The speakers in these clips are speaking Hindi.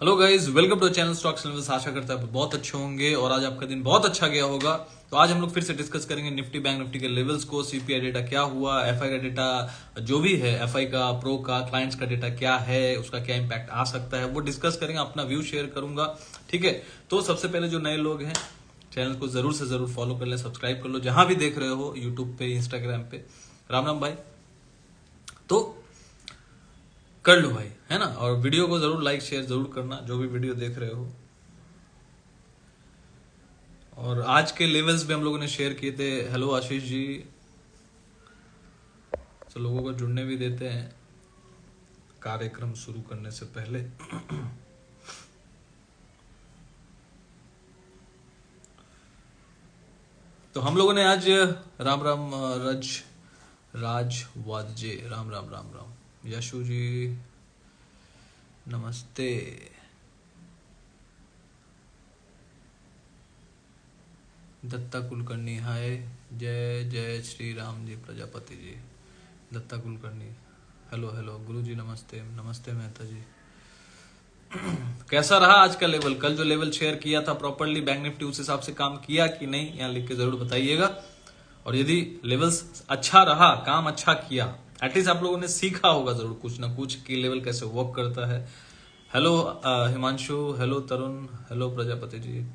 Hello guys, welcome to channel stocks analysis. आशा करता है बहुत अच्छे होंगे और आज आपका दिन बहुत अच्छा गया होगा। तो आज हम लोग फिर से डिस्कस करेंगे निफ्टी बैंक निफ्टी के लेवल्स को, सीपीआई डेटा क्या हुआ, एफआई का डेटा जो भी है, एफआई का, प्रो का, क्लाइंट्स का डेटा क्या है, उसका क्या इंपैक्ट आ सकता है, वो डिस्कस करेंगे। अपना व्यू शेयर करूंगा, ठीक है। तो सबसे पहले जो नए लोग हैं, चैनल को जरूर से जरूर फॉलो कर ले, सब्सक्राइब कर लो, जहां भी देख रहे हो, यूट्यूब पे, इंस्टाग्राम पे। राम राम भाई। तो कर लो भाई, है ना। और वीडियो को जरूर लाइक शेयर जरूर करना, जो भी वीडियो देख रहे हो। और आज के लेवल्स भी हम लोगों ने शेयर किए थे। हेलो आशीष जी। तो लोगों को जुड़ने भी देते हैं कार्यक्रम शुरू करने से पहले। तो हम लोगों ने आज राम राम राज वादजे, राम राम राम राम। यशु जी नमस्ते। दत्ता कुलकर्णी हाय। जय जय श्री राम जी प्रजापति जी। Datta Kulkarni hello hello. गुरु जी नमस्ते। नमस्ते मेहता जी। कैसा रहा आज का लेवल? कल जो लेवल शेयर किया था प्रॉपरली बैंक निफ्टी उस हिसाब से काम किया कि नहीं, यहाँ लिख के जरूर बताइएगा। और यदि लेवल्स अच्छा रहा, काम अच्छा किया, एटलीस्ट आप लोगों ने सीखा होगा जरूर कुछ ना कुछ कि लेवल कैसे वर्क करता है। हेलो हिमांशु, हेलो तरुण, hello Prajapati ji.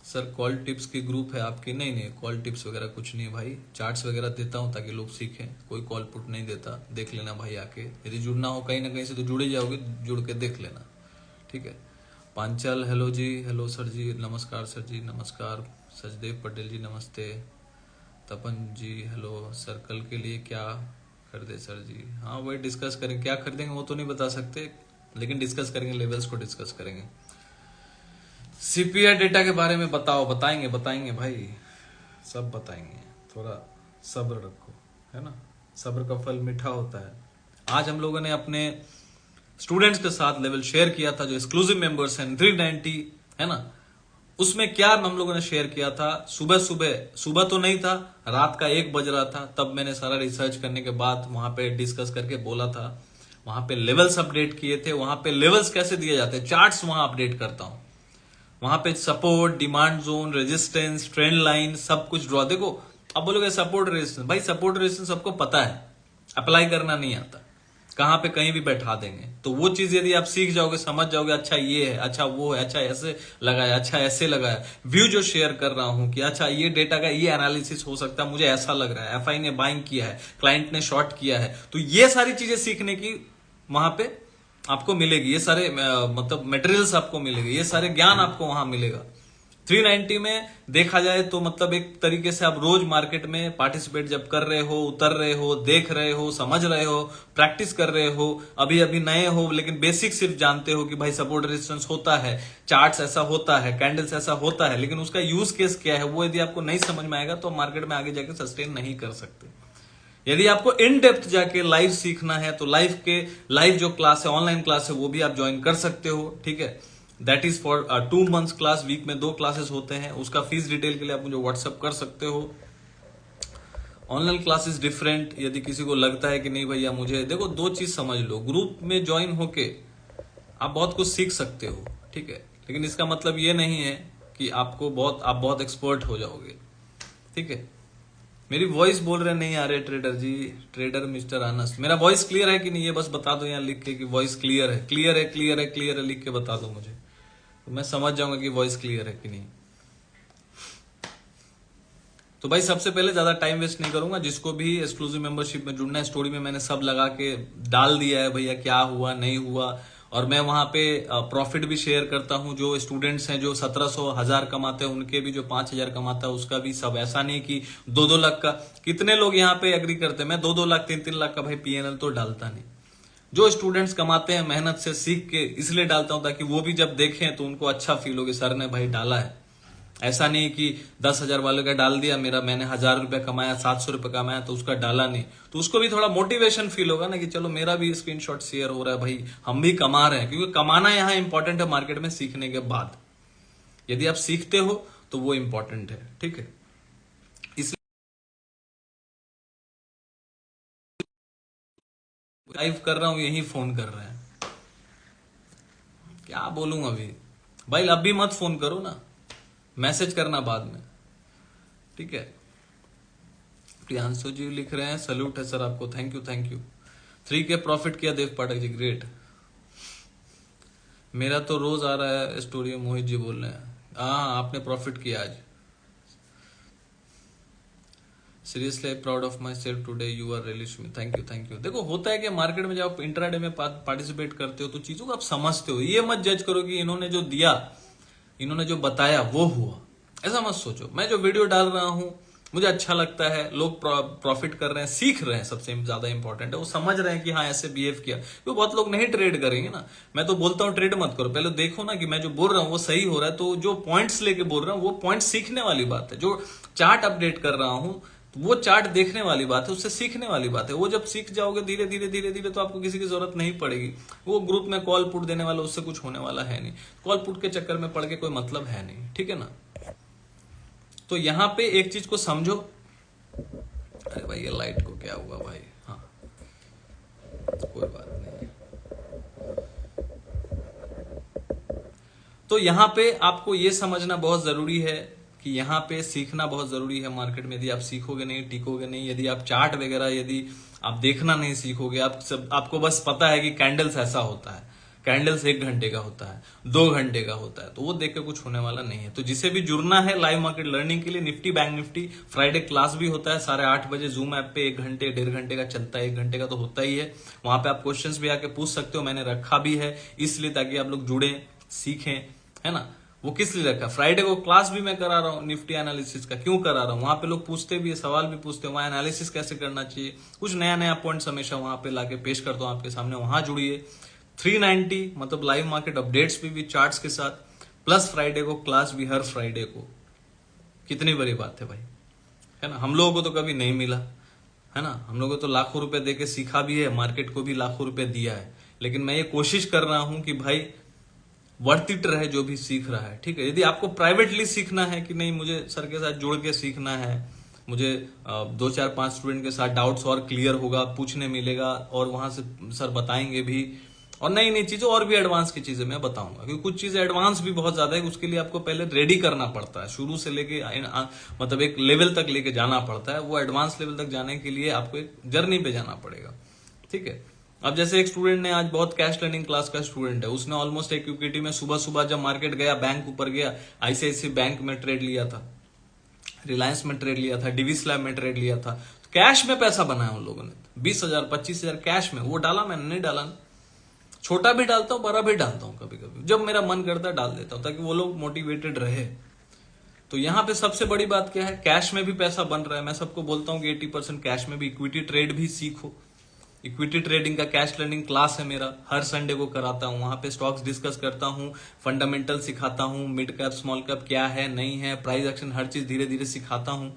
Sir call tips की ग्रुप है आपकी? नहीं नहीं, कॉल टिप्स वगैरह कुछ नहीं है भाई। चार्ट्स वगैरह देता हूँ ताकि लोग सीखें, कोई कॉल पुट नहीं देता। देख लेना भाई आके, यदि जुड़ना हो कहीं ना कहीं से तो जुड़े जाओगे, जुड़ के देख लेना, ठीक है। पांचल हेलो जी, हेलो सर जी, नमस्कार सर जी, नमस्कार। सचदेव पटेल जी नमस्ते। तपन जी हेलो सर। कल के लिए क्या खरीदे सर जी? हाँ वही डिस्कस करेंगे, क्या खरीदेंगे वो तो नहीं बता सकते, लेकिन डिस्कस करेंगे, लेवल्स को डिस्कस करेंगे। सीपीआई डेटा के बारे में बताओ। बताएंगे बताएंगे भाई, सब बताएंगे। थोड़ा सब्र रखो, है ना। सब्र का फल मीठा होता है। आज हम लोगों ने अपने स्टूडेंट्स के साथ लेवल शेयर किया था, जो एक्सक्लूसिव मेंबर्स हैं 390, है ना। उसमें क्या हम लोगों ने शेयर किया था? सुबह सुबह, सुबह तो नहीं था, रात का 1 बज रहा था, तब मैंने सारा रिसर्च करने के बाद वहां पे डिस्कस करके बोला था। वहां पे लेवल्स अपडेट किए थे। वहां पे लेवल्स कैसे दिए जाते हैं, चार्ट्स वहां अपडेट करता हूं। वहां पे support, demand zone, resistance, trend line, सब कुछ ड्रॉ। देखो अब बोलोगे सपोर्ट रेजिस्टेंस, भाई सपोर्ट रेजिस्टेंस सबको पता है, अप्लाई करना नहीं आता, कहां पे कहीं भी बैठा देंगे। तो वो चीज यदि आप सीख जाओगे, समझ जाओगे, अच्छा ये है, अच्छा वो है, अच्छा ऐसे लगाया, अच्छा ऐसे लगाया। व्यू जो शेयर कर रहा हूं कि अच्छा ये डेटा का ये एनालिसिस हो सकता है, मुझे ऐसा लग रहा है, एफआई ने बाइंग किया है, क्लाइंट ने शॉर्ट किया है, तो ये सारी चीजें सीखने की वहां पे आपको मिलेगी। ये सारे मतलब मटेरियल्स आपको मिलेंगे, ये सारे ज्ञान आपको वहां मिलेगा। 390 में देखा जाए तो मतलब एक तरीके से आप रोज मार्केट में पार्टिसिपेट जब कर रहे हो, उतर रहे हो, देख रहे हो, समझ रहे हो, प्रैक्टिस कर रहे हो, अभी अभी नए हो लेकिन बेसिक सिर्फ जानते हो कि भाई सपोर्ट रेजिस्टेंस होता है, चार्ट्स ऐसा होता है, कैंडल्स ऐसा होता है, लेकिन उसका यूज केस क्या है वो यदि आपको नहीं समझ में आएगा तो मार्केट में आगे जाके सस्टेन नहीं कर सकते। यदि आपको इन डेप्थ जाके लाइव सीखना है तो लाइव जो क्लास है, ऑनलाइन क्लास है, वो भी आप ज्वाइन कर सकते हो, ठीक है। That is for 2 months class, week में 2 क्लासेस होते हैं। उसका फीस डिटेल के लिए आप मुझे व्हाट्सअप कर सकते हो। Online classes different. यदि किसी को लगता है कि नहीं भैया मुझे, देखो दो चीज समझ लो, ग्रुप में ज्वाइन होके आप बहुत कुछ सीख सकते हो, ठीक है, लेकिन इसका मतलब ये नहीं है कि आप बहुत एक्सपर्ट हो जाओगे, ठीक है। मेरी वॉइस बोल रहे नहीं आ रहे ट्रेडर जी, ट्रेडर मिस्टर आनस, मेरा वॉइस क्लियर है कि नहीं ये बस बता दो यहाँ लिख के कि वॉइस क्लियर है, क्लियर है, क्लियर है, क्लियर है, लिख के बता दो मुझे, तो मैं समझ जाऊंगा कि वॉइस क्लियर है कि नहीं। तो भाई सबसे पहले ज्यादा टाइम वेस्ट नहीं करूंगा। जिसको भी एक्सक्लूसिव मेंबरशिप में जुड़ना है, स्टोरी में मैंने सब लगा के डाल दिया है भैया, क्या हुआ नहीं हुआ। और मैं वहां पे प्रॉफिट भी शेयर करता हूं। जो स्टूडेंट्स हैं जो 1700 1000 कमाते हैं, उनके भी जो 5000 कमाता है उसका भी सब। ऐसा नहीं कि 2-2 लाख का। कितने लोग यहाँ पे एग्री करते हैं? मैं 2-2 लाख 3-3 लाख का भाई पीएनएल तो डालता नहीं। जो स्टूडेंट्स कमाते हैं मेहनत से सीख के इसलिए डालता हूं ताकि वो भी जब देखें तो उनको अच्छा फील हो कि सर ने भाई डाला है। ऐसा नहीं कि 10,000 वाले का डाल दिया, मैंने 1,000 रुपया कमाया, 700 रुपये कमाया तो उसका डाला नहीं, तो उसको भी थोड़ा मोटिवेशन फील होगा ना कि चलो मेरा भी स्क्रीनशॉट शेयर हो रहा है भाई, हम भी कमा रहे हैं। क्योंकि कमाना यहाँ इंपॉर्टेंट है मार्केट में सीखने के बाद। यदि आप सीखते हो तो वो इंपॉर्टेंट है, ठीक है। इसलिए लाइव कर रहा हूं, यही फोन कर रहे हैं, क्या बोलूं अभी भाई। अभी मत फोन करो ना, मैसेज करना बाद में, ठीक है। प्रियांशु जी लिख रहे हैं सल्यूट है सर आपको, thank you thank you. 3K profit किया देव पाठक जी, ग्रेट। मेरा तो रोज आ रहा है स्टोरी, मोहित जी बोल रहे हैं हाँ आपने प्रॉफिट किया आज। Seriously proud of my self today, you are really sweet, thank you thank you. देखो होता है कि मार्केट में जब आप इंट्राडे में पार्टिसिपेट करते हो तो चीजों को आप समझते हो, ये मत जज करो कि इन्होंने जो दिया, इन्होंने जो बताया वो हुआ, ऐसा मत सोचो। मैं जो वीडियो डाल रहा हूं मुझे अच्छा लगता है, लोग प्रॉफिट कर रहे हैं, सीख रहे हैं, सबसे ज्यादा इंपॉर्टेंट है वो समझ रहे हैं कि हाँ ऐसे बिहेव किया। क्योंकि बहुत लोग नहीं ट्रेड करेंगे ना, मैं तो बोलता हूँ ट्रेड मत करो, पहले देखो ना कि मैं जो बोल रहा हूँ वो सही हो रहा है। तो जो पॉइंट्स लेके बोल रहा हूँ वो पॉइंट सीखने वाली बात है, जो चार्ट अपडेट कर रहा हूँ वो चार्ट देखने वाली बात है, उससे सीखने वाली बात है। वो जब सीख जाओगे धीरे धीरे धीरे धीरे तो आपको किसी की जरूरत नहीं पड़ेगी। वो ग्रुप में कॉल पुट देने वाला, उससे कुछ होने वाला है नहीं, कॉल पुट के चक्कर में पड़ के कोई मतलब है नहीं, ठीक है ना। तो यहां पे एक चीज को समझो, अरे भाई ये लाइट को क्या हुआ भाई, हाँ कोई बात नहीं। तो यहां पे आपको ये समझना बहुत जरूरी है कि यहाँ पे सीखना बहुत जरूरी है मार्केट में। यदि आप सीखोगे नहीं, टिकोगे नहीं, यदि आप चार्ट वगैरह यदि आप देखना नहीं सीखोगे, आपको बस पता है कि कैंडल्स ऐसा होता है, कैंडल्स 1 घंटे का होता है, 2 घंटे का होता है, तो वो देख के कुछ होने वाला नहीं है। तो जिसे भी जुड़ना है लाइव मार्केट लर्निंग के लिए, Nifty bank Nifty Friday class भी होता है 8:30 बजे जूम ऐप पे, 1 घंटे 1.5 घंटे का चलता है, 1 घंटे का तो होता ही है। वहां पे आप क्वेश्चंस भी आके पूछ सकते हो, मैंने रखा भी है इसलिए ताकि आप लोग जुड़े सीखें, है ना। वो किस लिए रखा, फ्राइडे को क्लास भी मैं करा रहा हूँ निफ्टी एनालिसिस का, क्यों करा रहा हूँ, वहां पे लोग पूछते भी है, सवाल भी पूछते हैं, वहां एनालिसिस कैसे करना चाहिए, कुछ नया नया पॉइंट्स हमेशा वहां पे लाके पेश करता हूँ आपके सामने, वहां जुड़िए। 390 मतलब लाइव मार्केट अपडेट्स भी चार्ट्स के साथ, प्लस फ्राइडे को क्लास भी हर फ्राइडे को। कितनी बड़ी बात है भाई, है ना। हम लोगों को तो कभी नहीं मिला, है ना, हम लोगों को तो लाखों रुपए देके सीखा भी है, मार्केट को भी लाखों रुपए दिया है, लेकिन मैं ये कोशिश कर रहा हूं कि भाई वर्थ इट रहे जो भी सीख रहा है, ठीक है। यदि आपको प्राइवेटली सीखना है कि नहीं मुझे सर के साथ जुड़ के सीखना है, मुझे 2 4 5 स्टूडेंट के साथ डाउट्स और क्लियर होगा, पूछने मिलेगा और वहां से सर बताएंगे भी, और नई नई चीजें और भी एडवांस की चीजें मैं बताऊंगा, क्योंकि कुछ चीजें एडवांस भी बहुत ज्यादा है, उसके लिए आपको पहले रेडी करना पड़ता है, शुरू से लेके मतलब एक लेवल तक लेके जाना पड़ता है। वो एडवांस लेवल तक जाने के लिए आपको एक जर्नी पे जाना पड़ेगा, ठीक है। अब जैसे एक स्टूडेंट ने, आज बहुत कैश लर्निंग क्लास का स्टूडेंट है, उसने ऑलमोस्ट एक इक्विटी में सुबह सुबह जब मार्केट गया, बैंक ऊपर गया, आईसीआईसी बैंक में ट्रेड लिया था, रिलायंस में ट्रेड लिया था, डिवी स्लैब में ट्रेड लिया था, तो कैश में पैसा बनाया उन लोगों ने, 20,000 25,000 कैश में। वो डाला, मैंने नहीं डाला, छोटा भी डालता हूं बड़ा भी डालता हूं, कभी कभी जब मेरा मन करता है डाल देता हूं, ताकि वो लोग मोटिवेटेड रहे। तो यहां पे सबसे बड़ी बात क्या है, कैश में भी पैसा बन रहा है। मैं सबको बोलता हूं कि 80% कैश में भी, इक्विटी ट्रेड भी सीखो। इक्विटी ट्रेडिंग का कैश लर्निंग क्लास है मेरा, हर संडे को कराता हूं, वहां पे स्टॉक्स डिस्कस करता हूं, फंडामेंटल सिखाता हूं, मिड कैप स्मॉल कैप क्या है नहीं है, प्राइस एक्शन, हर चीज धीरे धीरे सिखाता हूं,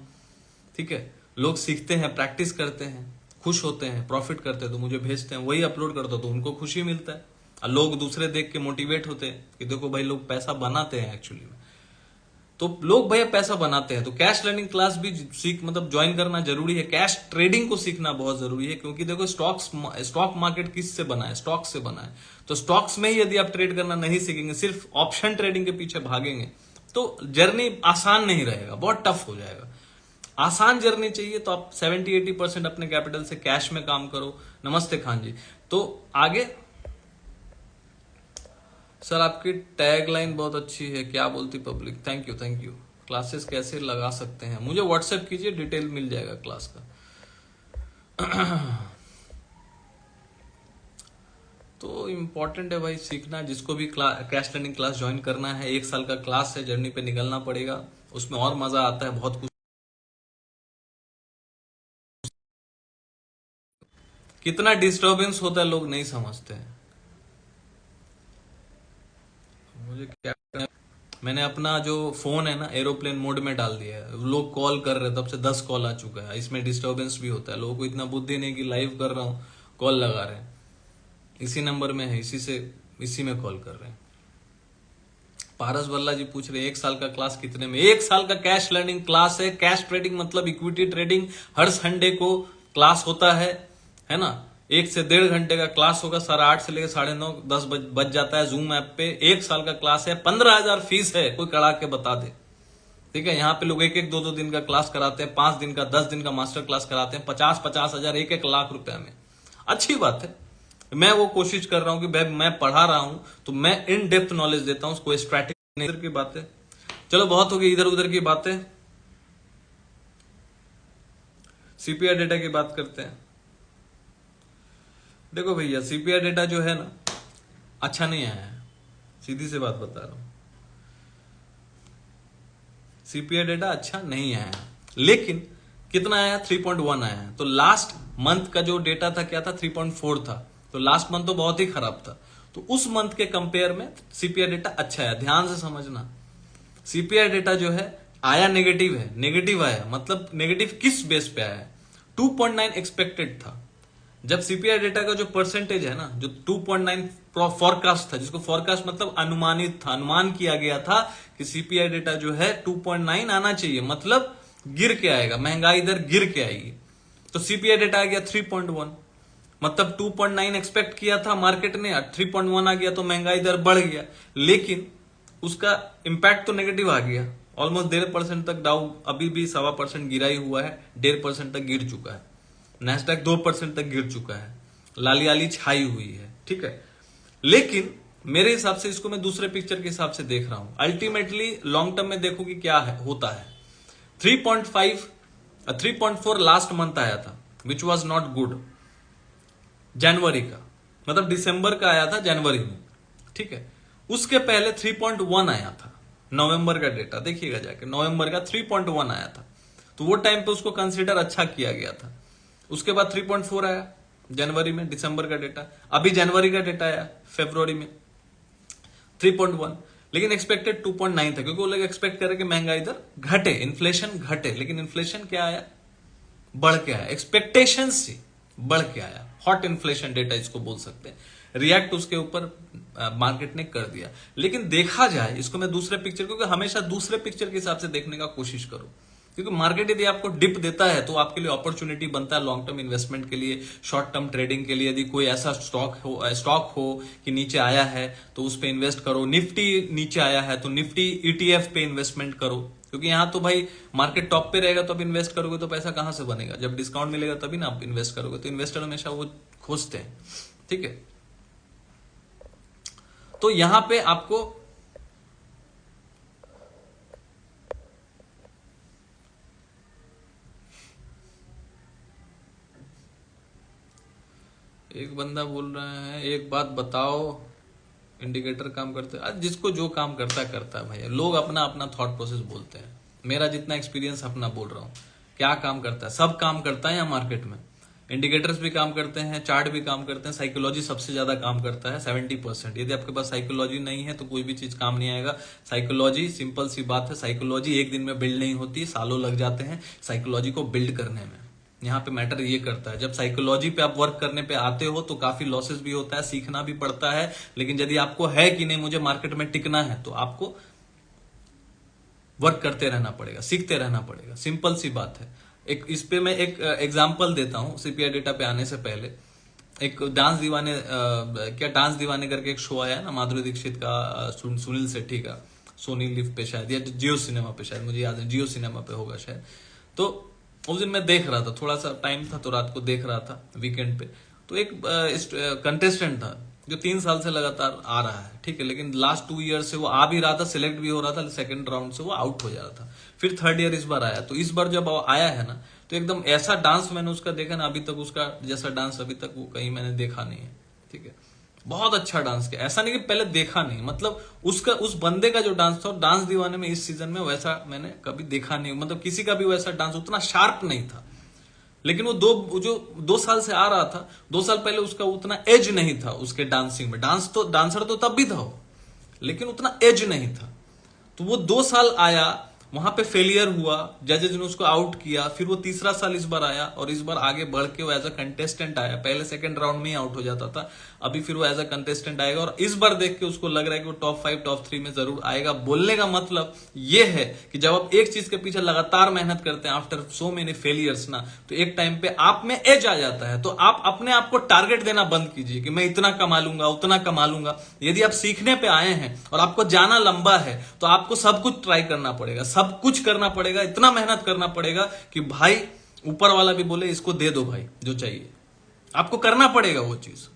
ठीक है। लोग सीखते हैं, प्रैक्टिस करते हैं, खुश होते हैं, प्रॉफिट करते हैं, तो मुझे भेजते हैं, वही अपलोड करता हूं तो उनको खुशी मिलता है, और लोग दूसरे देख के मोटिवेट होते हैं कि देखो भाई लोग पैसा बनाते हैं एक्चुअली में। तो लोग भैया पैसा बनाते हैं, तो कैश लर्निंग क्लास भी सीख मतलब ज्वाइन करना जरूरी है। कैश ट्रेडिंग को सीखना बहुत जरूरी है, क्योंकि देखो स्टॉक मार्केट किस से बना है, स्टॉक से बना है। तो स्टॉक्स में ही यदि आप ट्रेड करना नहीं सीखेंगे, सिर्फ ऑप्शन ट्रेडिंग के पीछे भागेंगे, तो जर्नी आसान नहीं रहेगा, बहुत टफ हो जाएगा। आसान जर्नी चाहिए तो आप 70-80% अपने कैपिटल से कैश में काम करो। नमस्ते खान जी। तो आगे सर आपकी टैगलाइन बहुत अच्छी है, क्या बोलती public, thank you thank you. Classes कैसे लगा सकते हैं, मुझे व्हाट्सएप कीजिए, डिटेल मिल जाएगा क्लास का। तो इम्पोर्टेंट है भाई सीखना, जिसको भी कैश लर्निंग क्लास ज्वाइन करना है, 1 साल का क्लास है, जर्नी पे निकलना पड़ेगा, उसमें और मजा आता है, बहुत कुछ। कितना डिस्टर्बेंस होता है लोग नहीं समझते हैं। मुझे क्या करना है? मैंने अपना जो फोन है ना एरोप्लेन मोड में डाल दिया है, लोग कॉल कर रहे हैं, तब से 10 कॉल आ चुका है, इसमें डिस्टरबेंस भी होता है। लोगों को इतना बुद्धि नहीं कि लाइव कर रहा हूँ कॉल लगा रहे हैं, इसी नंबर में है, इसी में कॉल कर रहे हैं। पारस बल्ला जी पूछ रहे हैं 1 साल का क्लास कितने में। 1 साल का कैश लर्निंग क्लास है। कैश ट्रेडिंग मतलब इक्विटी ट्रेडिंग, हर संडे को क्लास होता है ना। 1 से 1.5 घंटे का क्लास होगा, 8:30 से लेकर 9:30 10 बज जाता है। जूम ऐप पे 1 साल का क्लास है, 15,000 फीस है, कोई कड़ा के बता दे। ठीक है, यहाँ पे लोग 1-1 2-2 दिन का क्लास कराते हैं, 5 दिन का 10 दिन का मास्टर क्लास कराते हैं, 50-50 हजार 1-1 लाख रुपए में। अच्छी बात है, मैं वो कोशिश कर रहा हूं कि भाई मैं पढ़ा रहा हूं तो मैं इन डेप्थ नॉलेज देता हूं, कोई स्ट्रैटेजी इधर की बातें। चलो बहुत हो गई इधर उधर की बातें, सीपीआई डेटा की बात करते हैं। देखो भैया, सीपीआई डेटा जो है ना अच्छा नहीं आया है, सीधी सी बात बता रहा हूं, सीपीआई डेटा अच्छा नहीं आया है। लेकिन कितना आया? 3.1 आया है। तो लास्ट मंथ का जो डेटा था क्या था? 3.4 था। तो लास्ट मंथ तो बहुत ही खराब था। तो उस मंथ के कंपेयर में सीपीआई डेटा अच्छा है। ध्यान से समझना, सीपीआई डेटा जो है आया नेगेटिव है। नेगेटिव आया मतलब नेगेटिव किस बेस पे आया है? 2.9 एक्सपेक्टेड था। जब सीपीआई डेटा का जो परसेंटेज है ना, जो 2.9 फॉरकास्ट था, जिसको फॉरकास्ट मतलब अनुमानित था, अनुमान किया गया था कि सीपीआई डेटा जो है 2.9 आना चाहिए, मतलब गिर के आएगा, महंगाई दर गिर के आएगी। तो सीपीआई डेटा आ गया 3.1, मतलब 2.9 एक्सपेक्ट किया था मार्केट ने, 3.1 आ गया तो महंगाई दर बढ़ गया। लेकिन उसका इंपैक्ट तो नेगेटिव आ गया, ऑलमोस्ट 1.5% तक डाउन, अभी भी 1.25% गिरा ही हुआ है, 1.5% तक गिर चुका है। नेस्डैक 2% तक गिर चुका है, लाली छाई हुई है। ठीक है, लेकिन मेरे हिसाब से इसको मैं दूसरे पिक्चर के हिसाब से देख रहा हूं। अल्टीमेटली लॉन्ग टर्म में देखो कि क्या है, होता है। 3.4 लास्ट मंथ आया था, विच वॉज नॉट गुड। जनवरी का मतलब दिसंबर का आया था जनवरी में। ठीक है, उसके पहले 3.1 आया था। नवंबर का डेटा देखिएगा जाके, नवंबर का 3.1 आया था। तो वो टाइम पे उसको कंसीडर अच्छा किया गया था। उसके बाद 3.4 आया जनवरी में, दिसंबर का डेटा। अभी जनवरी का डेटा आया फरवरी में 3.1, लेकिन एक्सपेक्टेड 2.9 था, क्योंकि वो लोग एक्सपेक्ट कर रहे कि महंगाई दर घटे, इन्फ्लेशन घटे। लेकिन इन्फ्लेशन क्या आया? बढ़ के आया, एक्सपेक्टेशन से बढ़ के आया। हॉट इन्फ्लेशन डेटा इसको बोल सकते हैं। रिएक्ट उसके ऊपर मार्केट ने कर दिया। लेकिन देखा जाए इसको मैं दूसरे पिक्चर, क्योंकि हमेशा दूसरे पिक्चर के हिसाब से देखने का कोशिश करो, क्योंकि मार्केट यदि आपको डिप देता है तो आपके लिए अपॉर्चुनिटी बनता है लॉन्ग टर्म इन्वेस्टमेंट के लिए, शॉर्ट टर्म ट्रेडिंग के लिए। यदि कोई ऐसा स्टॉक हो कि नीचे आया है तो उस पर इन्वेस्ट करो। निफ्टी नीचे आया है तो निफ्टी ईटीएफ पे इन्वेस्टमेंट करो, क्योंकि यहां तो भाई मार्केट टॉप पे रहेगा तो आप इन्वेस्ट करोगे तो पैसा कहां से बनेगा? जब डिस्काउंट मिलेगा तभी ना आप इन्वेस्ट करोगे। तो इन्वेस्टर हमेशा वो खोजते हैं। ठीक है, तो यहां पे आपको एक बंदा बोल रहा है, एक बात बताओ, इंडिकेटर काम करते हैं। जिसको जो काम करता है भैया, लोग अपना अपना थॉट प्रोसेस बोलते हैं। मेरा जितना एक्सपीरियंस अपना बोल रहा हूं। क्या काम करता है? सब काम करता है यहाँ मार्केट में। इंडिकेटर्स भी काम करते हैं, चार्ट भी काम करते हैं, साइकोलॉजी सबसे ज्यादा काम करता है 70%। यदि आपके पास साइकोलॉजी नहीं है तो कोई भी चीज काम नहीं आएगा। साइकोलॉजी सिंपल सी बात है, साइकोलॉजी एक दिन में बिल्ड नहीं होती, सालों लग जाते हैं साइकोलॉजी को बिल्ड करने में। यहाँ पे मैटर ये करता है, जब साइकोलॉजी पे आप वर्क करने पे आते हो तो काफी लॉसेस भी होता है, सीखना भी पड़ता है। लेकिन यदि आपको है कि नहीं मुझे मार्केट में टिकना है तो आपको वर्क करते रहना पड़ेगा, सीखते रहना पड़ेगा। सिंपल सी बात है। एक इस पे मैं एक एग्जांपल देता हूं सीपीआई डेटा पे आने से पहले। एक डांस दीवाने क्या डांस दीवाने करके एक शो आया ना, माधुरी दीक्षित का, सुनील शेट्टी का, सोनी लिव पे शायद, या जियो सिनेमा पे शायद, मुझे याद है जियो सिनेमा पे होगा शायद। तो उस दिन मैं देख रहा था, थोड़ा सा टाइम था तो रात को देख रहा था वीकेंड पे। तो एक कंटेस्टेंट था जो 3 साल से लगातार आ रहा है। ठीक है, लेकिन लास्ट 2 ईयर से वो आ भी रहा था, सिलेक्ट भी हो रहा था, सेकंड राउंड से वो आउट हो जा रहा था। फिर 3rd ईयर इस बार आया। तो इस बार जब आया है ना तो एकदम ऐसा डांस मैंने उसका देखा ना, अभी तक उसका जैसा डांस अभी तक वो कहीं मैंने देखा नहीं है। ठीक है, बहुत अच्छा डांस किया। ऐसा नहीं कि पहले देखा नहीं, मतलब उसका उस बंदे का जो डांस था डांस दीवाने में इस सीजन में वैसा मैंने कभी देखा नहीं, मतलब किसी का भी वैसा डांस उतना शार्प नहीं था। लेकिन वो 2 साल से आ रहा था, 2 साल पहले उसका उतना एज नहीं था उसके डांसिंग में। डांसर तो तब भी था वो, लेकिन उतना एज नहीं था। तो वो 2 साल आया वहां पे फेलियर हुआ, जजेस ने उसको आउट किया, फिर वो तीसरा साल इस बार आया और इस बार आगे बढ़ के वो एज अ कंटेस्टेंट आया। पहले सेकंड राउंड में ही आउट हो जाता था, अभी फिर वो एज अ कंटेस्टेंट आएगा और इस बार देख के उसको लग रहा है कि वो टॉप 5 टॉप 3 में जरूर आएगा। बोलने का मतलब ये है कि जब आप एक चीज के पीछे लगातार मेहनत करते हैं आफ्टर सो मेनी फेलियर्स ना, तो एक टाइम पे आप में एज आ जाता है। तो आप अपने आप को टारगेट देना बंद कीजिए कि मैं इतना कमा लूंगा, उतना कमा लूंगा। यदि आप सीखने पे आए हैं और आपको जाना लंबा है तो आपको सब कुछ ट्राई करना पड़ेगा, सब कुछ करना पड़ेगा, इतना मेहनत करना पड़ेगा कि भाई ऊपर वाला भी बोले इसको दे दो भाई जो चाहिए। आपको करना पड़ेगा वो चीज,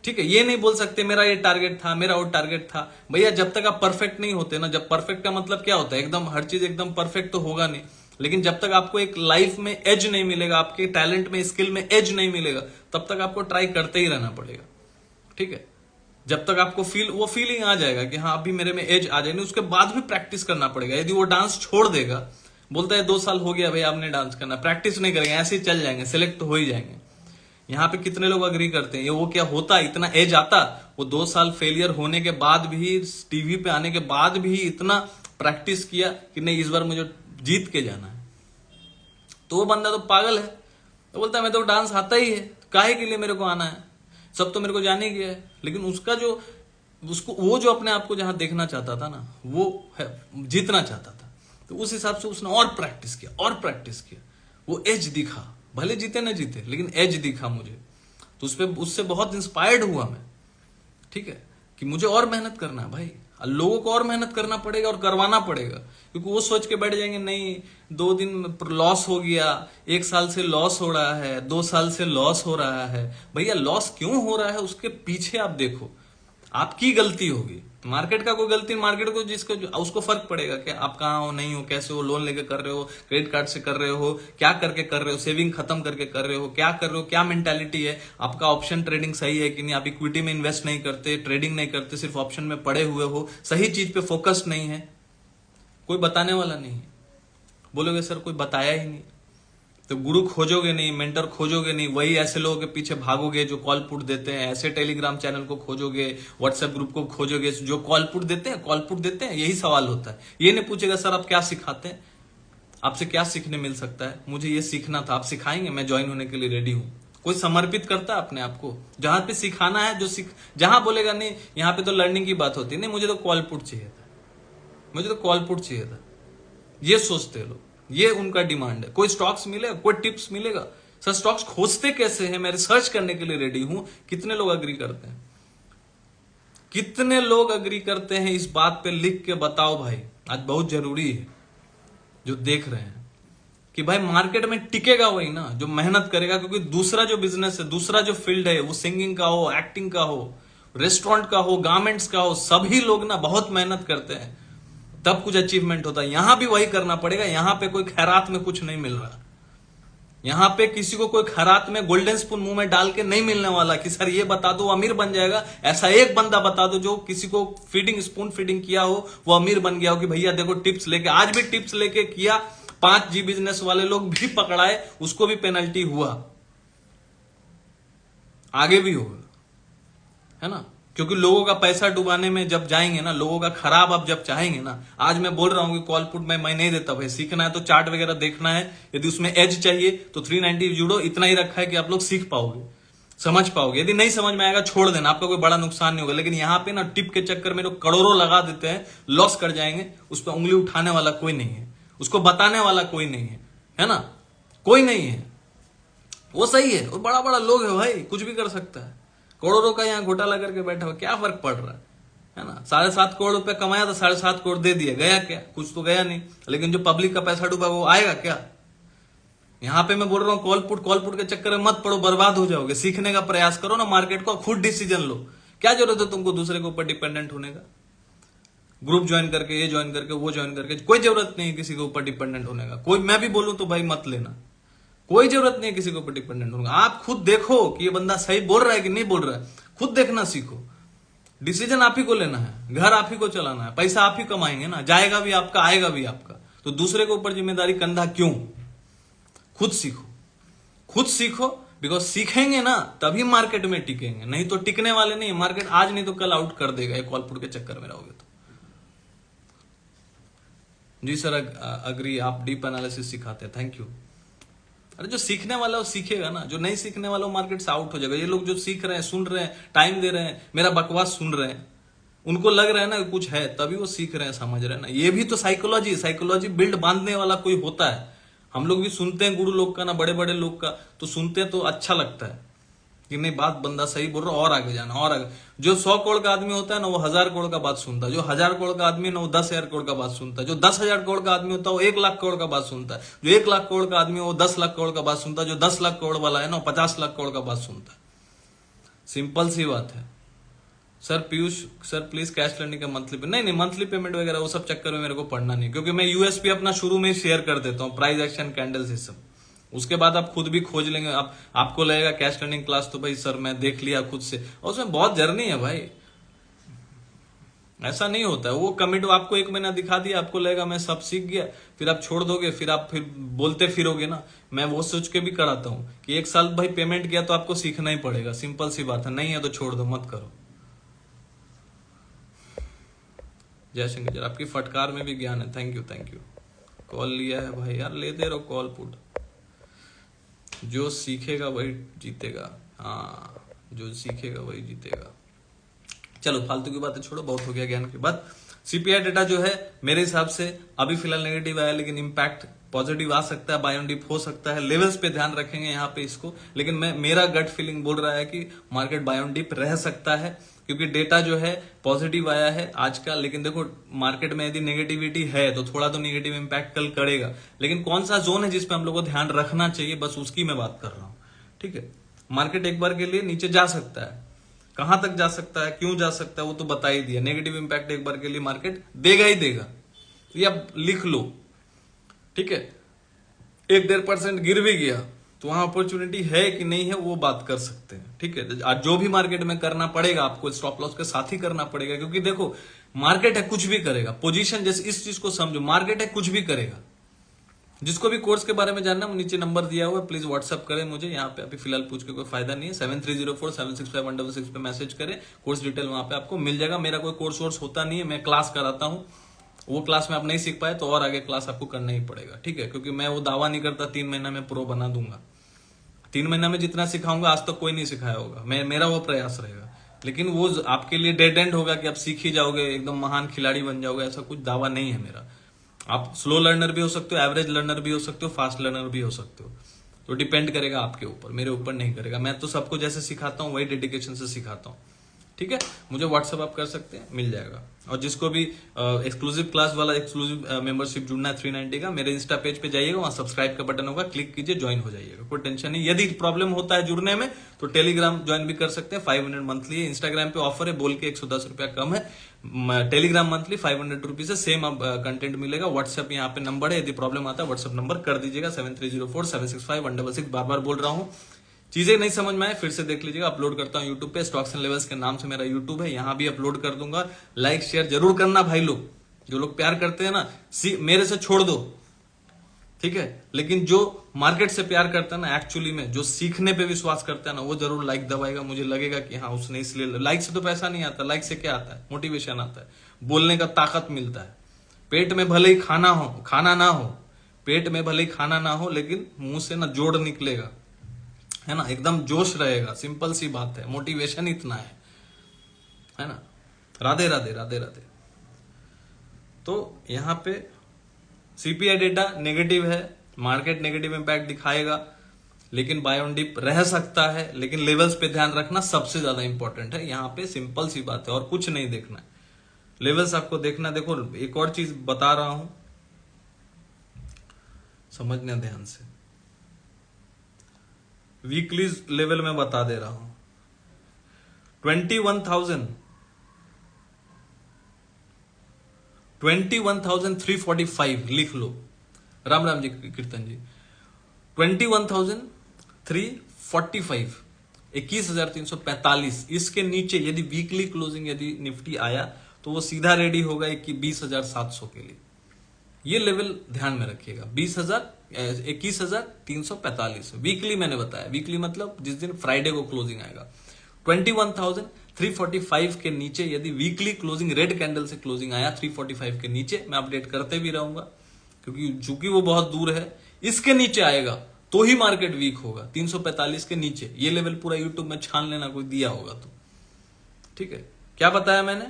ठीक है। ये नहीं बोल सकते मेरा ये टारगेट था, मेरा वो टारगेट था। भैया जब तक आप परफेक्ट नहीं होते ना, जब परफेक्ट का मतलब क्या होता है, एकदम हर चीज एकदम परफेक्ट तो होगा नहीं, लेकिन जब तक आपको एक लाइफ में एज नहीं मिलेगा, आपके टैलेंट में स्किल में एज नहीं मिलेगा, तब तक आपको ट्राई करते ही रहना पड़ेगा, ठीक है। जब तक आपको वो फीलिंग आ जाएगा कि हाँ अभी मेरे में एज आ जाएगी, उसके बाद भी प्रैक्टिस करना पड़ेगा। यदि वो डांस छोड़ देगा, बोलता है 2 साल हो गया भाई आपने डांस करना, प्रैक्टिस नहीं करेंगे, ऐसे ही चल जाएंगे, सिलेक्ट तो हो ही जाएंगे। यहाँ पे कितने लोग अग्री करते हैं, ये वो क्या होता, इतना एज आता, वो 2 साल फेलियर होने के बाद भी, टीवी पे आने के बाद भी इतना प्रैक्टिस किया कि नहीं इस बार मुझे जीत के जाना है। तो वो बंदा तो पागल है, तो बोलता है मैं तो डांस आता ही है, काहे के लिए मेरे को आना है, सब तो मेरे को जाने गया है। लेकिन उसका जो वो जो अपने आप को जहां देखना चाहता था ना, वो जीतना चाहता था, तो उस हिसाब से उसने और प्रैक्टिस किया और प्रैक्टिस किया, वो एज दिखा, भले जीते ना जीते लेकिन एज दिखा मुझे, तो उससे बहुत इंस्पायर्ड हुआ मैं, ठीक है, कि मुझे और मेहनत करना है भाई, लोगों को और मेहनत करना पड़ेगा और करवाना पड़ेगा। क्योंकि वो सोच के बैठ जाएंगे नहीं 2 दिन लॉस हो गया, 1 साल से लॉस हो रहा है, 2 साल से लॉस हो रहा है। भैया लॉस क्यों हो रहा है उसके पीछे आप देखो, आपकी गलती होगी, मार्केट का कोई गलती, मार्केट को जिसको उसको फर्क पड़ेगा कि आप कहाँ हो, नहीं हो, कैसे हो, लोन लेके कर रहे हो, क्रेडिट कार्ड से कर रहे हो, क्या करके कर रहे हो, सेविंग खत्म करके कर रहे हो, क्या कर रहे हो, क्या मेंटालिटी है आपका, ऑप्शन ट्रेडिंग सही है कि नहीं, आप इक्विटी में इन्वेस्ट नहीं करते, ट्रेडिंग नहीं करते, सिर्फ ऑप्शन में पड़े हुए हो, सही चीज पे फोकस नहीं है, कोई बताने वाला नहीं है। बोलोगे सर कोई बताया ही नहीं, तो गुरु खोजोगे नहीं, मेंटर खोजोगे नहीं, वही ऐसे लोगों के पीछे भागोगे जो कॉल पुट देते हैं, ऐसे टेलीग्राम चैनल को खोजोगे, व्हाट्सएप ग्रुप को खोजोगे जो कॉल पुट देते हैं, यही सवाल होता है। ये नहीं पूछेगा सर आप क्या सिखाते हैं, आपसे क्या सीखने मिल सकता है, मुझे ये सीखना था, आप सिखाएंगे, मैं ज्वाइन होने के लिए रेडी हूं। कोई समर्पित करता है अपने आप को, जहां पे सिखाना है, जहां बोलेगा नहीं यहाँ पे तो लर्निंग की बात होती है, नहीं मुझे तो कॉल पुट चाहिए था, मुझे तो कॉल पुट चाहिए था, ये सोचते हैं लोग, ये उनका डिमांड है। कोई स्टॉक्स मिलेगा, कोई टिप्स मिलेगा, सर स्टॉक्स खोजते कैसे हैं, मैं रिसर्च करने के लिए रेडी हूं। कितने लोग अग्री करते हैं, कितने लोग अग्री करते हैं इस बात पे, लिख के बताओ भाई, आज बहुत जरूरी है जो देख रहे हैं कि भाई मार्केट में टिकेगा वही ना जो मेहनत करेगा। क्योंकि दूसरा जो बिजनेस है, दूसरा जो फील्ड है, वो सिंगिंग का हो, एक्टिंग का हो, रेस्टोरेंट का हो, गारमेंट्स का हो, सभी लोग ना बहुत मेहनत करते हैं तब कुछ अचीवमेंट होता है। यहां भी वही करना पड़ेगा, यहां पे कोई खैरात में कुछ नहीं मिल रहा, यहां पे किसी को कोई खैरात में गोल्डन स्पून मुंह में डाल के नहीं मिलने वाला कि सर ये बता दो अमीर बन जाएगा। ऐसा एक बंदा बता दो जो किसी को स्पून फीडिंग किया हो, वो अमीर बन गया हो कि भैया देखो टिप्स लेके, आज भी टिप्स लेके किया, 5G बिजनेस वाले लोग भी पकड़ाए, उसको भी पेनल्टी हुआ, आगे भी होगा, है ना। क्योंकि लोगों का पैसा डुबाने में जब जाएंगे ना, लोगों का खराब आप जब चाहेंगे ना, आज मैं बोल रहा हूं कि कॉल पुट में मैं नहीं देता भाई, सीखना है तो चार्ट वगैरह देखना है, यदि उसमें एज चाहिए तो 390 जुड़ो, इतना ही रखा है कि आप लोग सीख पाओगे, समझ पाओगे। यदि नहीं समझ में आएगा छोड़ देना, आपका कोई बड़ा नुकसान नहीं होगा। लेकिन यहाँ पे ना टिप के चक्कर में लोग करोड़ों लगा देते हैं, लॉस कर जाएंगे, उस पर उंगली उठाने वाला कोई नहीं है, उसको बताने वाला कोई नहीं है ना, कोई नहीं है। वो सही है, वो बड़ा बड़ा लोग है भाई, कुछ भी कर सकता है, करोड़ों का यहाँ घोटाला करके बैठा हुआ, क्या फर्क पड़ रहा है ना। 7.5 करोड़ रुपए कमाया तो 7.5 करोड़ दे दिया, गया क्या, कुछ तो गया नहीं। लेकिन जो पब्लिक का पैसा डूबा वो आएगा क्या। यहाँ पे मैं बोल रहा हूँ कॉल पुट के चक्कर में मत पड़ो, बर्बाद हो जाओगे। सीखने का प्रयास करो ना, मार्केट को खुद डिसीजन लो, क्या जरूरत है तुमको दूसरे के ऊपर डिपेंडेंट होने का। ग्रुप ज्वाइन करके, ये ज्वाइन करके, वो ज्वाइन करके, कोई जरूरत नहीं है किसी के ऊपर डिपेंडेंट होने का। कोई मैं भी बोलूं तो भाई मत लेना, कोई जरूरत नहीं है किसी के ऊपर डिपेंडेंट होने का। आप खुद देखो कि ये बंदा सही बोल रहा है कि नहीं बोल रहा है, खुद देखना सीखो। डिसीजन आप ही को लेना है, घर आप ही को चलाना है, पैसा आप ही कमाएंगे ना, जाएगा भी आपका, आएगा भी आपका, तो दूसरे के ऊपर जिम्मेदारी कंधा क्यों। खुद सीखो, खुद सीखो, बिकॉज सीखेंगे ना तभी मार्केट में टिकेंगे, नहीं तो टिकने वाले नहीं। मार्केट आज नहीं तो कल आउट कर देगा, एक कॉल पुट के चक्कर में रहोगे तो। जी सर, अग्री, आप डीप एनालिसिस सिखाते हैं, थैंक यू। अरे जो सीखने वाला है वो सीखेगा ना, जो नहीं सीखने वाला वो मार्केट से आउट हो जाएगा। ये लोग जो सीख रहे हैं, सुन रहे हैं, टाइम दे रहे हैं, मेरा बकवास सुन रहे हैं, उनको लग रहा है ना कुछ है, तभी वो सीख रहे हैं, समझ रहे हैं ना। ये भी तो साइकोलॉजी बिल्ड बांधने वाला कोई होता है। हम लोग भी सुनते हैं गुरु लोग का ना, बड़े बड़े लोग का, तो सुनते हैं तो अच्छा लगता है कि नहीं बात बंदा सही बोल रहा, और आगे जाना और आगे। जो 100 करोड़ का आदमी होता है ना वो 1000 करोड़ का बात सुनता है, जो 1000 करोड़ का आदमी है ना वो 10,000 करोड़ का बात सुनता है, जो 10,000 करोड़ का आदमी होता है वो 1 लाख करोड़ का बात सुनता है, जो 1 लाख करोड़ का आदमी है वो 10 लाख करोड़ का बात सुनता है, जो 10 लाख करोड़ वाला है ना 50 लाख करोड़ का बात सुनता है। सिंपल सी बात है। Sir Piyush sir please cash learning का मंथली पे, नहीं मंथली पेमेंट वगैरह वो सब चक्कर में मेरे को पढ़ना नहीं, क्योंकि मैं यूएसपी अपना शुरू में ही शेयर कर देता हूँ, प्राइस एक्शन कैंडल्स ये सब। उसके बाद आप खुद भी खोज लेंगे, आपको लगेगा कैश लर्निंग क्लास तो भाई सर मैं देख लिया खुद से, और उसमें बहुत जर्नी है भाई, ऐसा नहीं होता है। वो कमिट आपको 1 महीना दिखा दिया, आपको लगेगा मैं सब सीख गया, फिर आप छोड़ दोगे, फिर आप फिर बोलते फिरोगे ना। मैं वो सोच के भी कराता हूं कि 1 साल भाई पेमेंट किया तो आपको सीखना ही पड़ेगा, सिंपल सी बात है, नहीं है तो छोड़ दो, मत करो। जय शंकर जी, आपकी फटकार में भी ज्ञान है, थैंक यू। कॉल लिया है भाई, यार लेते रहो कॉल पुट, जो सीखेगा वही जीतेगा। हाँ, जो सीखेगा वही जीतेगा। चलो फालतू की बातें छोड़ो, बहुत हो गया ज्ञान की बात। सीपीआई डेटा जो है मेरे हिसाब से अभी फिलहाल नेगेटिव आया, लेकिन इंपैक्ट पॉजिटिव आ सकता है, बाय ऑन डिप हो सकता है, लेवल्स पे ध्यान रखेंगे यहाँ पे इसको। लेकिन मेरा गट फीलिंग बोल रहा है कि मार्केट बाय ऑन डिप रह सकता है, क्योंकि डेटा जो है पॉजिटिव आया है आज का। लेकिन देखो मार्केट में यदि नेगेटिविटी है तो थोड़ा तो नेगेटिव इंपैक्ट कल करेगा, लेकिन कौन सा जोन है जिसपे हम लोग को ध्यान रखना चाहिए, बस उसकी मैं बात कर रहा हूं। ठीक है, मार्केट एक बार के लिए नीचे जा सकता है, कहां तक जा सकता है, क्यों जा सकता है वो तो बता ही दिया। नेगेटिव इंपैक्ट एक बार के लिए मार्केट देगा ही देगा, तो ये आप लिख लो। ठीक है, 1-1.5% गिर भी गया तो वहां अपॉर्चुनिटी है कि नहीं है वो बात कर सकते हैं। ठीक है, आज जो भी मार्केट में करना पड़ेगा आपको स्टॉप लॉस के साथ ही करना पड़ेगा, क्योंकि देखो मार्केट है कुछ भी करेगा। पोजीशन जैसे इस चीज को समझो, मार्केट है कुछ भी करेगा। जिसको भी कोर्स के बारे में जानना, नीचे नंबर दिया हुआ है, प्लीज व्हाट्सअप करें मुझे। यहाँ पे अभी फिलहाल पूछ के कोई फायदा नहीं है। 7304765166 पे मैसेज करें, कोर्स डिटेल वहां पे आपको मिल जाएगा। मेरा कोई कोर्स वोर्स होता नहीं है, मैं क्लास कराता हूँ, वो क्लास में आप नहीं सीख पाए तो और आगे क्लास आपको करना ही पड़ेगा। ठीक है, क्योंकि मैं वो दावा नहीं करता 3 महीना में प्रो बना दूंगा। 3 महीना में जितना सिखाऊंगा आज तक कोई नहीं सिखाया होगा, मेरा वो प्रयास रहेगा। लेकिन वो आपके लिए डेड एंड होगा कि आप सीख ही जाओगे, एकदम महान खिलाड़ी बन जाओगे, ऐसा कुछ दावा नहीं है मेरा। आप स्लो लर्नर भी हो सकते हो, एवरेज लर्नर भी हो सकते हो, फास्ट लर्नर भी हो सकते हो, तो डिपेंड करेगा आपके ऊपर, मेरे ऊपर नहीं करेगा। मैं तो सबको जैसे सिखाता हूँ वही डेडिकेशन से सिखाता हूँ। ठीक है, मुझे व्हाट्सअप आप कर सकते हैं, मिल जाएगा। और जिसको भी एक्सक्लूसिव क्लास वाला एक्सक्लूसिव मेंबरशिप जुड़ना है 390 का, मेरे इंस्टा पेज पे जाइएगा, वहां सब्सक्राइब का बटन होगा, क्लिक कीजिए, ज्वाइन हो जाइएगा, कोई टेंशन नहीं। यदि प्रॉब्लम होता है जुड़ने में तो टेलीग्राम ज्वाइन भी कर सकते हैं, 500 मंथली है। इंस्टाग्राम पे ऑफर है, बोल के 110 रुपया कम है, टेलीग्राम मंथली 500 रुपीज है, सेम अब कंटेंट मिलेगा। व्हाट्सएप यहाँ पे नंबर है, यदि प्रॉब्लम आता है व्हाट्सएप नंबर कर दीजिएगा 7304765166। बार बार बोल रहा हूँ, चीजें नहीं समझ में आए फिर से देख लीजिएगा, अपलोड करता हूं यूट्यूब पे, स्टॉक्स एंड लेवल्स के नाम से मेरा यूट्यूब है, यहां भी अपलोड कर दूंगा। लाइक शेयर जरूर करना भाई लोग, जो लोग प्यार करते हैं ना, मेरे से छोड़ दो। ठीक है, लेकिन जो मार्केट से प्यार करता है ना, एक्चुअली में जो सीखने पे विश्वास करता है ना, वो जरूर लाइक दबाएगा। मुझे लगेगा कि हाँ उसने इसलिए, लाइक से तो पैसा नहीं आता, लाइक से क्या आता है, मोटिवेशन आता है, बोलने का ताकत मिलता है। पेट में भले ही खाना ना हो, पेट में भले ही खाना ना हो, लेकिन मुंह से ना जोड़ निकलेगा, है ना, एकदम जोश रहेगा। सिंपल सी बात है, मोटिवेशन इतना है ना। राधे राधे राधे राधे। तो यहां पे सीपीआई डेटा नेगेटिव है, मार्केट नेगेटिव इंपैक्ट दिखाएगा, लेकिन बाय ऑन डिप रह सकता है। लेकिन लेवल्स पे ध्यान रखना सबसे ज्यादा इंपॉर्टेंट है यहाँ पे, सिंपल सी बात है, और कुछ नहीं देखना है, लेवल्स आपको देखना। देखो एक और चीज बता रहा हूं, समझना ध्यान से, वीकली लेवल में बता दे रहा हूं, 21,345 लिख लो। राम राम जी कीर्तन जी, 21,345, 21,345। इसके नीचे यदि वीकली क्लोजिंग यदि निफ्टी आया तो वो सीधा रेडी होगा 20,700 के लिए। ये लेवल ध्यान में रखिएगा, 21,345 वीकली मैंने बताया। वीकली मतलब जिस दिन फ्राइडे को क्लोजिंग आएगा, 345 के नीचे यदि वीकली क्लोजिंग रेड कैंडल से क्लोजिंग आया 345 के नीचे, मैं अपडेट करते भी रहूंगा क्योंकि चूंकि वो बहुत दूर है, इसके नीचे आएगा तो ही मार्केट वीक होगा। 345 के नीचे ये लेवल पूरा यूट्यूब में छान लेना, कोई दिया होगा तो। ठीक है, क्या बताया मैंने?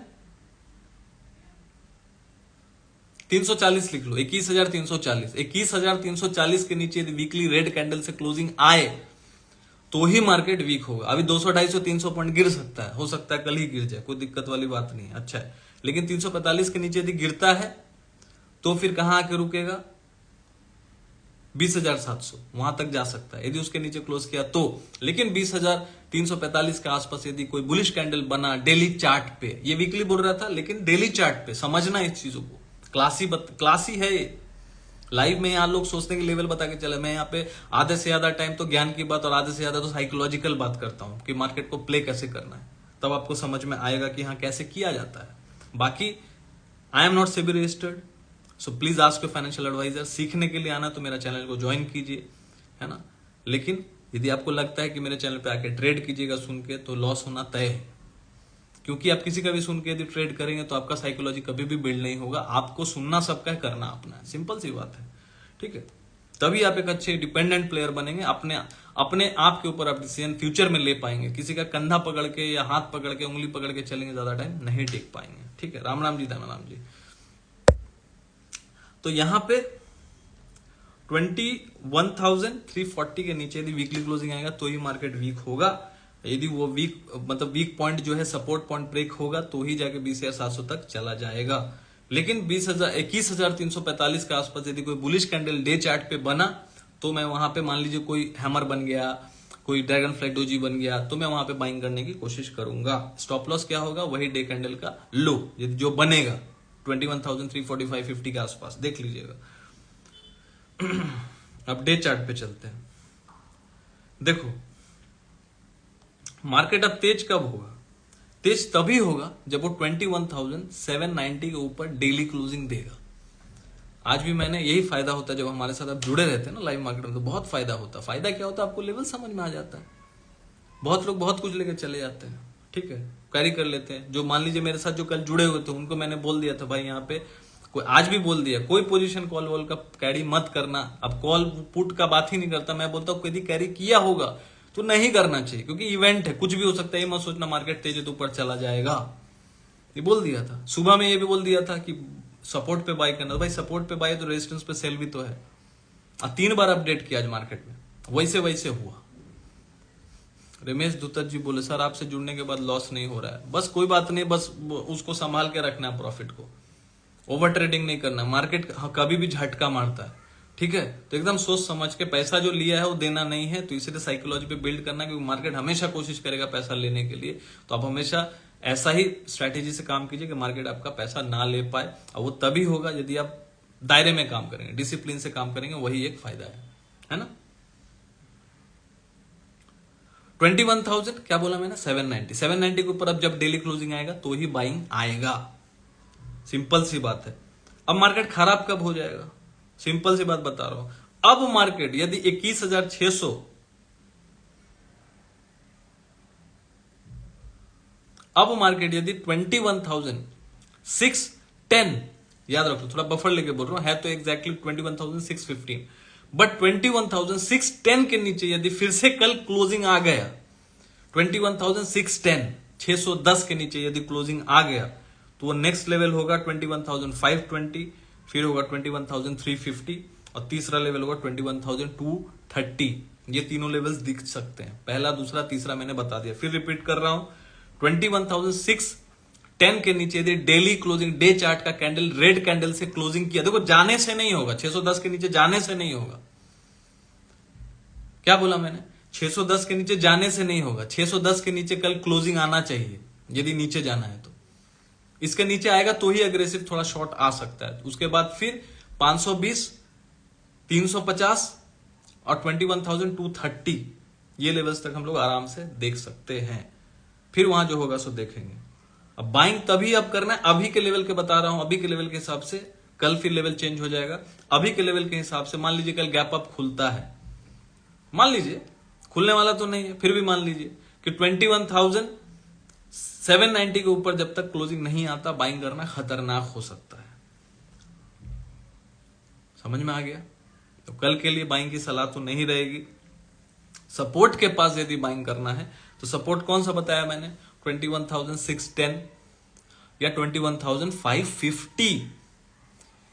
340 लिख लो, 21,340। 21,340 के नीचे यदि वीकली रेड कैंडल से क्लोजिंग आए तो ही मार्केट वीक होगा। अभी 200, 250, 300 पॉइंट गिर सकता है, हो सकता है कल ही गिर जाए, कोई दिक्कत वाली बात नहीं है, अच्छा है। लेकिन 345 के नीचे यदि गिरता है तो फिर कहां आके रुकेगा? 20,700, वहां तक जा सकता है यदि उसके नीचे क्लोज किया तो। लेकिन 20,345 के आसपास यदि कोई बुलिश कैंडल बना डेली चार्ट पे, ये वीकली बोल रहा था लेकिन डेली चार्ट पे, समझना इस चीजों को, क्लासी है ये। लाइव में यहाँ लोग सोचते हैं कि लेवल बता के चले, मैं यहाँ पे आधे से ज्यादा टाइम तो ज्ञान की बात और आधे से ज्यादा तो साइकोलॉजिकल बात करता हूं कि मार्केट को प्ले कैसे करना है, तब आपको समझ में आएगा कि हाँ कैसे किया जाता है। बाकी I am not SEBI registered, so please ask your financial advisor. सीखने के लिए आना तो मेरा चैनल को ज्वाइन कीजिए, है ना। लेकिन यदि आपको लगता है कि मेरे चैनल पे आके ट्रेड कीजिएगा सुन के, तो लॉस होना तय है, क्योंकि आप किसी का भी सुन के यदि ट्रेड करेंगे तो आपका साइकोलॉजी कभी भी बिल्ड नहीं होगा। आपको सुनना सबका है, करना अपना है, सिंपल सी बात है। ठीक है, तभी आप एक अच्छे डिपेंडेंट प्लेयर बनेंगे, अपने आप के ऊपर आप डिसीजन फ्यूचर में ले पाएंगे। किसी का कंधा पकड़ के या हाथ पकड़ के, उंगली पकड़ के चलेंगे ज्यादा टाइम नहीं टेक पाएंगे। ठीक है, राम राम जी, धन जी। तो यहां पे 21,340 के नीचे यदि वीकली क्लोजिंग आएगा तो ही मार्केट वीक होगा। यदि वो वीक पॉइंट जो है सपोर्ट पॉइंट ब्रेक होगा तो ही जाके 20,700 तक चला जाएगा। लेकिन 21,345 के आसपास यदि कोई बुलिश कैंडल डे चार्ट पे बना तो मैं वहां पे, मान लीजिए कोई हैमर बन गया, कोई ड्रैगन फ्लाई डोजी बन गया, तो मैं वहां पे बाइंग करने की कोशिश करूंगा। स्टॉप लॉस क्या होगा? वही डे कैंडल का लो यदि जो बनेगा 21,345-50 के आसपास, देख लीजिएगा। अब डे चार्ट पे चलते हैं। देखो मार्केट अब तेज कब होगा? तेज तभी होगा जब वो 21,790 के ऊपर डेली क्लोजिंग देगा। आज भी मैंने, यही फायदा होता है जब हमारे साथ आप जुड़े रहते हैं ना लाइव मार्केट में, तो बहुत फायदा होता है। फायदा क्या होता है? आपको लेवल समझ में आ जाता है। बहुत लोग बहुत कुछ लेकर चले जाते हैं, ठीक है, कैरी कर लेते हैं। जो मान लीजिए मेरे साथ जो कल जुड़े हुए थे उनको मैंने बोल दिया था भाई यहाँ पे कोई, आज भी बोल दिया, कोई पोजीशन कॉल वॉल का कैरी मत करना। अब कॉल पुट का बात ही नहीं करता, मैं बोलता हूँ यदि कैरी किया होगा तो नहीं करना चाहिए, क्योंकि इवेंट है, कुछ भी हो सकता है। ये मत सोचना मार्केट तेज है तो ऊपर चला जाएगा। ये बोल दिया था सुबह में, ये भी बोल दिया था कि सपोर्ट पे बाय करना। भाई सपोर्ट पे बाय तो रेजिस्टेंस पे सेल भी तो है। 3 बार अपडेट किया आज मार्केट में, वैसे हुआ। रमेश दुत्तत जी बोले सर आपसे जुड़ने के बाद लॉस नहीं हो रहा है। बस कोई बात नहीं, बस उसको संभाल के रखना है, प्रॉफिट को ओवर ट्रेडिंग नहीं करना। मार्केट कभी भी झटका मारता है, ठीक है, तो एकदम सोच समझ के, पैसा जो लिया है वो देना नहीं है, तो इसलिए साइकोलॉजी पे बिल्ड करना, क्योंकि मार्केट हमेशा कोशिश करेगा पैसा लेने के लिए। तो आप हमेशा ऐसा ही स्ट्रैटेजी से काम कीजिए कि मार्केट आपका पैसा ना ले पाए। और वो तभी होगा यदि आप दायरे में काम करेंगे, डिसिप्लिन से काम करेंगे, वही एक फायदा है ना। 21,000 क्या बोला मैंने? 790 के ऊपर अब जब डेली क्लोजिंग आएगा तो ही बाइंग आएगा। सिंपल सी बात है। अब मार्केट खराब कब हो जाएगा? सिंपल सी बात बता रहा हूं। अब मार्केट यदि 21,600, अब मार्केट यदि 21,610, याद रखो, थोड़ा बफर लेके बोल रहा हूं, है तो एग्जैक्टली 21,615, बट 21,610 के नीचे यदि फिर से कल क्लोजिंग आ गया, 21,610, 610 के नीचे यदि क्लोजिंग आ गया, तो वो नेक्स्ट लेवल होगा 21,520, फिर होगा 21,350 और तीसरा लेवल होगा 21,230। ये तीनों लेवल्स दिख सकते हैं, पहला, दूसरा, तीसरा मैंने बता दिया। फिर रिपीट कर रहा हूं, 21,610 के नीचे यदि डेली क्लोजिंग, डे चार्ट का कैंडल रेड कैंडल से क्लोजिंग किया, देखो जाने से नहीं होगा, 610 के नीचे जाने से नहीं होगा। क्या बोला मैंने? 610 के नीचे जाने से नहीं होगा, 610 के नीचे कल क्लोजिंग आना चाहिए यदि नीचे जाना है तो। इसके नीचे आएगा तो ही अग्रेसिव थोड़ा शॉर्ट आ सकता है। उसके बाद फिर 520, 350 और 21,230 ये लेवल्स तक हम लोग आराम से देख सकते हैं। फिर वहां जो होगा सो देखेंगे। अब बाइंग तभी अब करना है, अभी के लेवल के बता रहा हूं, अभी के लेवल के हिसाब से। कल फिर लेवल चेंज हो जाएगा। अभी के लेवल के हिसाब से मान लीजिए कल गैप अप खुलता है, मान लीजिए खुलने वाला तो नहीं है, फिर भी मान लीजिए कि 790 के ऊपर जब तक क्लोजिंग नहीं आता बाइंग करना खतरनाक हो सकता है। समझ में आ गया? तो कल के लिए बाइंग की सलाह तो नहीं रहेगी। सपोर्ट के पास यदि बाइंग करना है तो सपोर्ट कौन सा बताया मैंने, 21,610 या 21,550,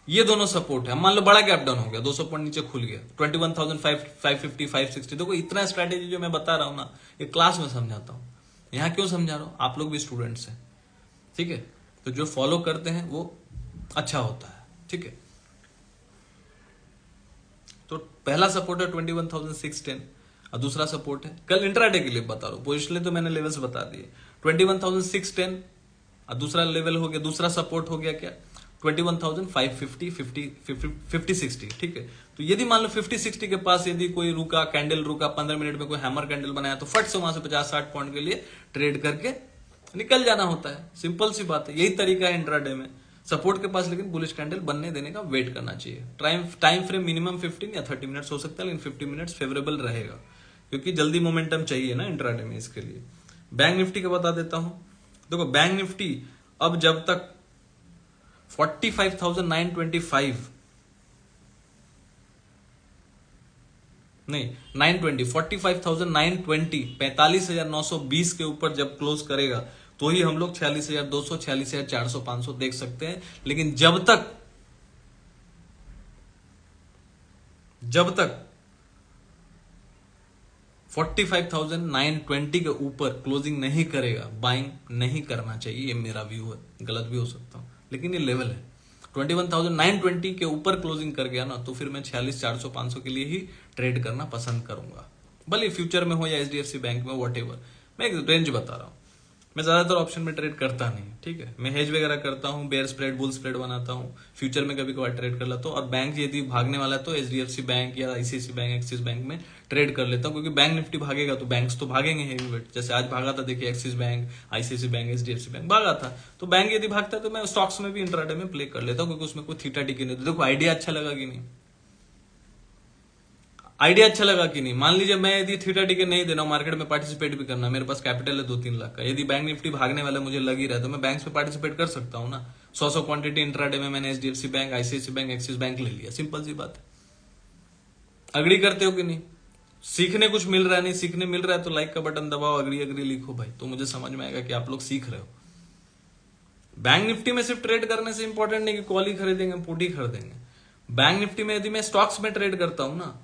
ये दोनों सपोर्ट है। मान लो बड़ा गैप डाउन हो गया, 200 पॉइंट नीचे खुल गया, 21,550 560। देखो इतना स्ट्रैटेजी जो मैं बता रहा हूं ना, ये क्लास में समझाता हूं। यहां क्यों समझा रहा हूं, आप लोग भी स्टूडेंट्स हैं, ठीक है? तो जो फॉलो करते हैं वो अच्छा होता है, ठीक है? तो पहला सपोर्ट है 21,610 और दूसरा सपोर्ट है, कल इंट्राडे के लिए बता रहा हूं, पोजिशनली तो मैंने लेवल्स बता दिए, 21,610 और दूसरा लेवल हो गया, दूसरा सपोर्ट हो गया क्या, 21,550 50 60, ठीक है? तो यदि मान लो 50 60 के पास यदि कोई रुका, कैंडल रुका, 15 मिनट में कोई हैमर कैंडल बनाया, तो फट से वहां से 50-60 पॉइंट के लिए ट्रेड करके निकल जाना होता है। सिंपल सी बात है, यही तरीका है इंट्राडे में। सपोर्ट के पास लेकिन बुलिश कैंडल बनने देने का वेट करना चाहिए। टाइम फ्रेम मिनिमम 15 या 30 मिनट्स हो सकता है, लेकिन 50 मिनट्स फेवरेबल रहेगा, क्योंकि जल्दी मोमेंटम चाहिए ना इंट्राडे में। इसके लिए बैंक निफ्टी का बता देता हूं। देखो बैंक निफ्टी अब जब तक 45,925 नहीं 920 45,920 45,920 के ऊपर जब क्लोज करेगा तो ही हम लोग 46,200 46,400 500 देख सकते हैं। लेकिन जब तक 45,920 के ऊपर क्लोजिंग नहीं करेगा, बाइंग नहीं करना चाहिए। ये मेरा व्यू है, गलत भी हो सकता हूं, लेकिन ये लेवल है। 21,920 के ऊपर क्लोजिंग कर गया ना, तो फिर मैं 46,400 500 के लिए ही ट्रेड करना पसंद करूंगा, भले फ्यूचर में हो या एचडीएफसी बैंक में, व्हाटएवर। मैं एक रेंज बता रहा हूं। मैं ज्यादातर ऑप्शन में ट्रेड करता नहीं, ठीक है? मैं हेज वगैरह करता हूं, बेयर स्प्रेड, बुल स्प्रेड बनाता हूं, फ्यूचर में कभी कभार ट्रेड कर लेता हूं। और बैंक यदि भागने वाला है तो एचडीएफसी बैंक या आईसीआईसी बैंक, एक्सिस बैंक में ट्रेड कर लेता हूं, क्योंकि बैंक निफ्टी भागेगा तो बैंक्स तो भागेंगे हेवी वेट। जैसे आज भागा था, देखिए Axis bank, ICIC bank, HDFC bank भागा था, तो बैंक यदि भागता है तो मैं स्टॉक्स में भी इंट्राडे में प्ले कर लेता हूं, क्योंकि उसमें कोई थीटा टिके नहीं। तो देखो आइडिया अच्छा लगा कि नहीं, आइडिया अच्छा लगा कि नहीं? मान लीजिए मैं यदि थीटा टिके नहीं देना, मार्केट में पार्टिसिपेट भी करना, मेरे पास कैपिटल है 2-3 लाख का, यदि बैंक निफ्टी भागने वाला मुझे लग ही रहा है, तो मैं बैंक्स में पार्टिसिपेट कर सकता हूं ना। 100 क्वांटिटी इंट्राडे में मैंने HDFC bank, ICIC bank, axis bank ले लिया, सिंपल सी बात है। अग्री करते हो कि नहीं? सीखने कुछ मिल रहा है, नहीं सीखने मिल रहा है तो लाइक का बटन दबाओ, अग्री अग्री लिखो भाई, तो मुझे समझ में आएगा कि आप लोग सीख रहे हो। बैंक निफ्टी में सिर्फ ट्रेड करने से इंपॉर्टेंट नहीं कि कॉल ही खरीदेंगे, पुट ही खरीदेंगे। बैंक निफ्टी में यदि मैं स्टॉक्स में ट्रेड करता हूं ना,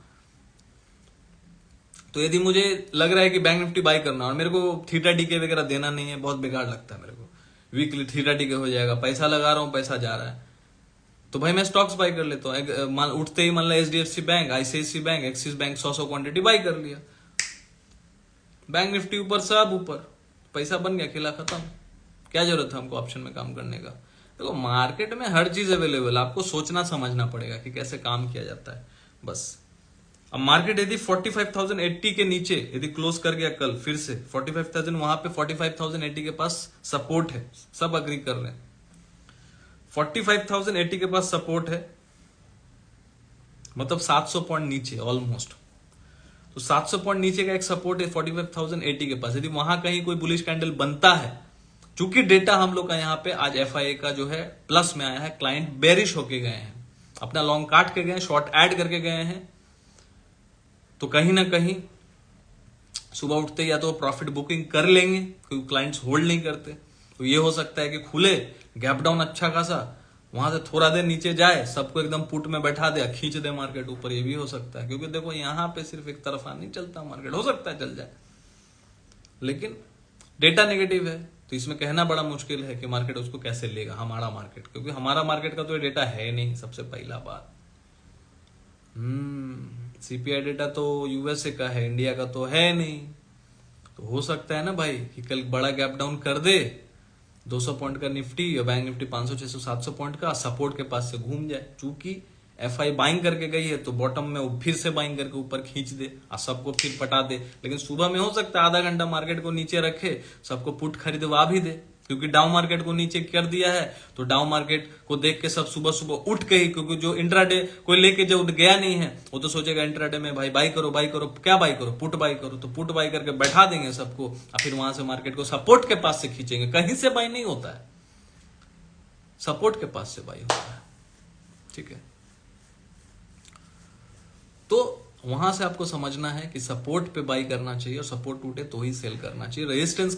तो यदि मुझे लग रहा है कि बैंक निफ्टी बाय करना और मेरे को थीटा डीके वगैरह देना नहीं है, बहुत बेकार लगता है मेरे को, वीकली थीटा डीके हो जाएगा, पैसा लगा रहा हूं, पैसा जा रहा है, तो भाई मैं स्टॉक्स बाय कर लेता हूं। उठते ही मान लो HDFC bank, ICIC bank, axis bank 100 quantity buy कर लिया, बैंक निफ्टी ऊपर, सब ऊपर, पैसा बन गया, खेला खत्म। क्या जरूरत है हमको ऑप्शन में काम करने का? देखो मार्केट में हर चीज अवेलेबल, आपको सोचना समझना पड़ेगा कि कैसे काम किया जाता है, बस। अब मार्केट यदि 45,080 के नीचे यदि क्लोज कर गया कल, फिर से 45,000, वहां पे 45,080 के पास सपोर्ट है, सब अग्री कर रहे हैं। 45,080 के पास सपोर्ट है, मतलब 700 पॉइंट नीचे ऑलमोस्ट। तो 700 पॉइंट नीचे का एक सपोर्ट है 45,080 के पास। यदि वहां कहीं कोई बुलिश कैंडल बनता है, चूंकि डेटा हम लोग का यहाँ पे आज एफआईए का जो है प्लस में आया है, क्लाइंट बेरिश होके गए हैं, अपना लॉन्ग काट के गए, शॉर्ट ऐड करके गए हैं, तो कहीं ना कहीं सुबह उठते या तो प्रॉफिट बुकिंग कर लेंगे, क्योंकि क्लाइंट्स होल्ड नहीं करते। तो ये हो सकता है कि खुले गैप डाउन अच्छा खासा, वहां से थोड़ा देर नीचे जाए, सबको एकदम पुट में बैठा दे, खींच दे मार्केट ऊपर, ये भी हो सकता है। क्योंकि देखो यहां पे सिर्फ एक तरफा नहीं चलता मार्केट, हो सकता है चल जाए, लेकिन डेटा नेगेटिव है, तो इसमें कहना बड़ा मुश्किल है कि मार्केट उसको कैसे लेगा, हमारा मार्केट, क्योंकि हमारा मार्केट का तो ये डेटा है नहीं, सबसे पहला बात। सीपीआई डेटा तो यूएसए का है, इंडिया का तो है नहीं। तो हो सकता है ना भाई कि कल बड़ा गैप डाउन कर दे, 200 पॉइंट का निफ्टी या बैंक निफ्टी 500 600 700 पॉइंट का, सपोर्ट के पास से घूम जाए। चूंकि एफआई बाइंग करके गई है तो बॉटम में वो फिर से बाइंग करके ऊपर खींच दे और सबको फिर पटा दे। लेकिन सुबह में हो सकता है आधा घंटा मार्केट को नीचे रखे, सबको पुट खरीदवा भी दे, क्योंकि डाउन मार्केट को नीचे कर दिया है, तो डाउन मार्केट को देख के सब सुबह सुबह उठ के ही, क्योंकि जो इंट्राडे कोई लेके जो उठ गया नहीं है वो तो सोचेगा इंट्राडे में भाई बाई करो बाई करो, क्या बाई करो, पुट बाई करो, तो पुट बाई करके बैठा देंगे सबको और फिर वहां से मार्केट को सपोर्ट के पास से खींचेंगे। कहीं से बाई नहीं होता है, सपोर्ट के पास से बाई होता है। ठीक है, तो वहां से आपको समझना है कि सपोर्ट पे बाई करना चाहिए और सपोर्ट टूटे तो ही सेल करना चाहिए। रेजिस्टेंस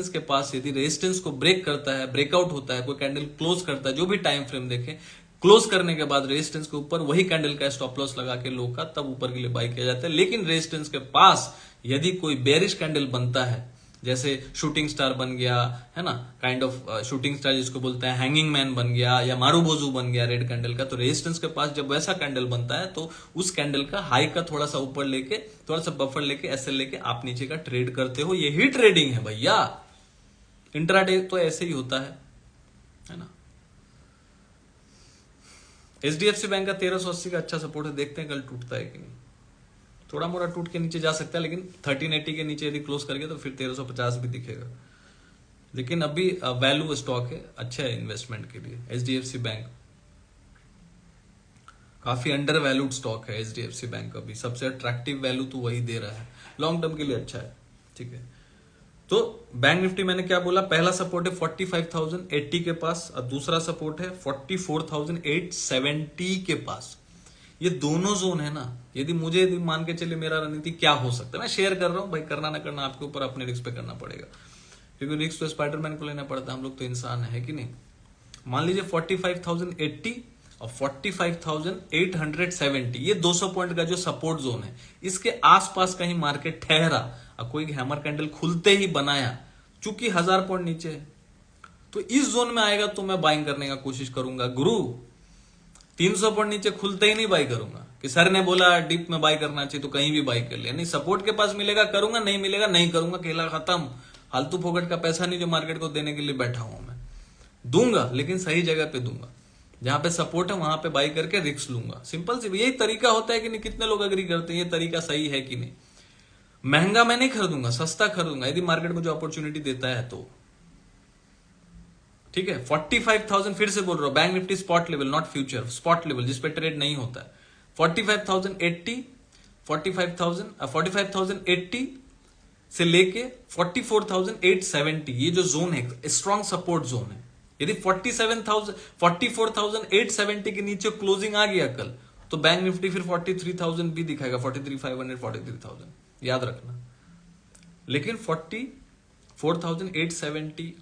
के पास यदि रेजिस्टेंस को ब्रेक करता है, ब्रेकआउट होता है, कोई कैंडल क्लोज करता है, जो भी टाइम फ्रेम देखें, क्लोज करने के बाद रेजिस्टेंस के ऊपर वही कैंडल का स्टॉप लॉस लगा के लो का, तब ऊपर के लिए बाई किया जाता है। लेकिन रेजिस्टेंस के पास यदि कोई बेरिश कैंडल बनता है, जैसे शूटिंग स्टार बन गया है ना, काइंड ऑफ शूटिंग स्टार जिसको बोलते हैं, हैंगिंग मैन बन गया या मारूबोजू बन गया रेड कैंडल का, तो रेजिस्टेंस के पास जब वैसा कैंडल बनता है तो उस कैंडल का हाई का थोड़ा सा ऊपर लेके, थोड़ा सा बफर लेके, एसएल लेके आप नीचे का ट्रेड करते हो। यही ट्रेडिंग है भैया। इंट्राडे तो ऐसे ही होता है ना। एचडीएफसी बैंक का 1380 का अच्छा सपोर्ट है, देखते हैं कल टूटता है कि नहीं। थोड़ा मोड़ा टूट के नीचे जा सकता है, लेकिन 1380 के नीचे यदि क्लोज करके तो फिर 1350 भी दिखेगा। लेकिन अभी वैल्यू स्टॉक है, अच्छा है इन्वेस्टमेंट के लिए। एचडीएफसी बैंक काफी अंडर वैल्यूड स्टॉक है। एचडीएफसी बैंक अभी सबसे अट्रैक्टिव वैल्यू तो वही दे रहा है, लॉन्ग टर्म के लिए अच्छा है। ठीक है, तो बैंक निफ्टी मैंने क्या बोला, पहला सपोर्ट है 45,080 के पास और दूसरा सपोर्ट है 44,870 के पास। ये दोनों जोन है ना, यदि मान के चलिए मेरा रणनीति क्या हो सकता है, मैं शेयर कर रहा हूं भाई, करना ना करना आपके ऊपर, अपने रिस्क पे करना पड़ेगा, क्योंकि रिस्क तो स्पाइडरमैन को लेना पड़ता है, हम लोग तो इंसान है कि नहीं। मान लीजिए 45,080 और 45,870, ये 200 पॉइंट का जो सपोर्ट जोन है, इसके आसपास कहीं मार्केट ठहरा और कोई हैमर कैंडल खुलते ही बनाया, चूंकि 1000 पॉइंट नीचे है, तो इस जोन में आएगा तो मैं बाइंग करने का कोशिश करूंगा। गुरु 300 पॉइंट नीचे खुलते ही नहीं बाई करूंगा कि सर ने बोला डीप में बाई करना चाहिए तो कहीं भी बाई कर लिया, नहीं, सपोर्ट के पास मिलेगा करूंगा, नहीं मिलेगा नहीं करूंगा, खेला खत्म। फालतू फोकट का पैसा नहीं जो मार्केट को देने के लिए बैठा हूं मैं, दूंगा लेकिन सही जगह पे दूंगा, जहां पे सपोर्ट है वहां पे बाई करके रिस्क लूंगा। सिंपल सी यही तरीका होता है कि नहीं, कितने लोग अग्री करते हैं ये तरीका सही है कि नहीं। महंगा मैं नहीं खरीदूंगा, सस्ता खरीदूंगा यदि मार्केट मुझे अपॉर्चुनिटी देता है तो। ठीक है, 45,000 फिर से बोल रहा हूं, bank Nifty spot level not future, spot level जिसपे ट्रेड नहीं होता है। 45,080 से लेके 44,870, ये जो जोन है स्ट्रॉन्ग सपोर्ट जोन है। यदि 44,870 के नीचे क्लोजिंग आ गया कल, तो बैंक निफ्टी फिर 43,000 भी दिखाएगा, 43,500, 43,000 याद रखना। लेकिन 44,870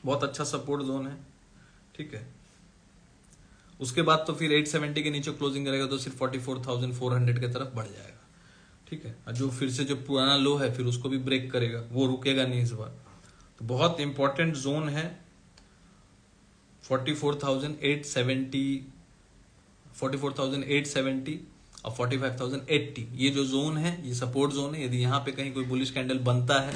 बहुत अच्छा सपोर्ट जोन है। ठीक है, उसके बाद तो फिर 870 के नीचे क्लोजिंग करेगा तो सिर्फ 44,400 की तरफ बढ़ जाएगा। ठीक है, और जो फिर से जो पुराना लो है फिर उसको भी ब्रेक करेगा, वो रुकेगा नहीं इस बार। तो बहुत इंपॉर्टेंट जोन है 44,870 और 45,080, ये जो जोन है ये सपोर्ट जोन है। यदि यहाँ पे कहीं कोई बुलिश कैंडल बनता है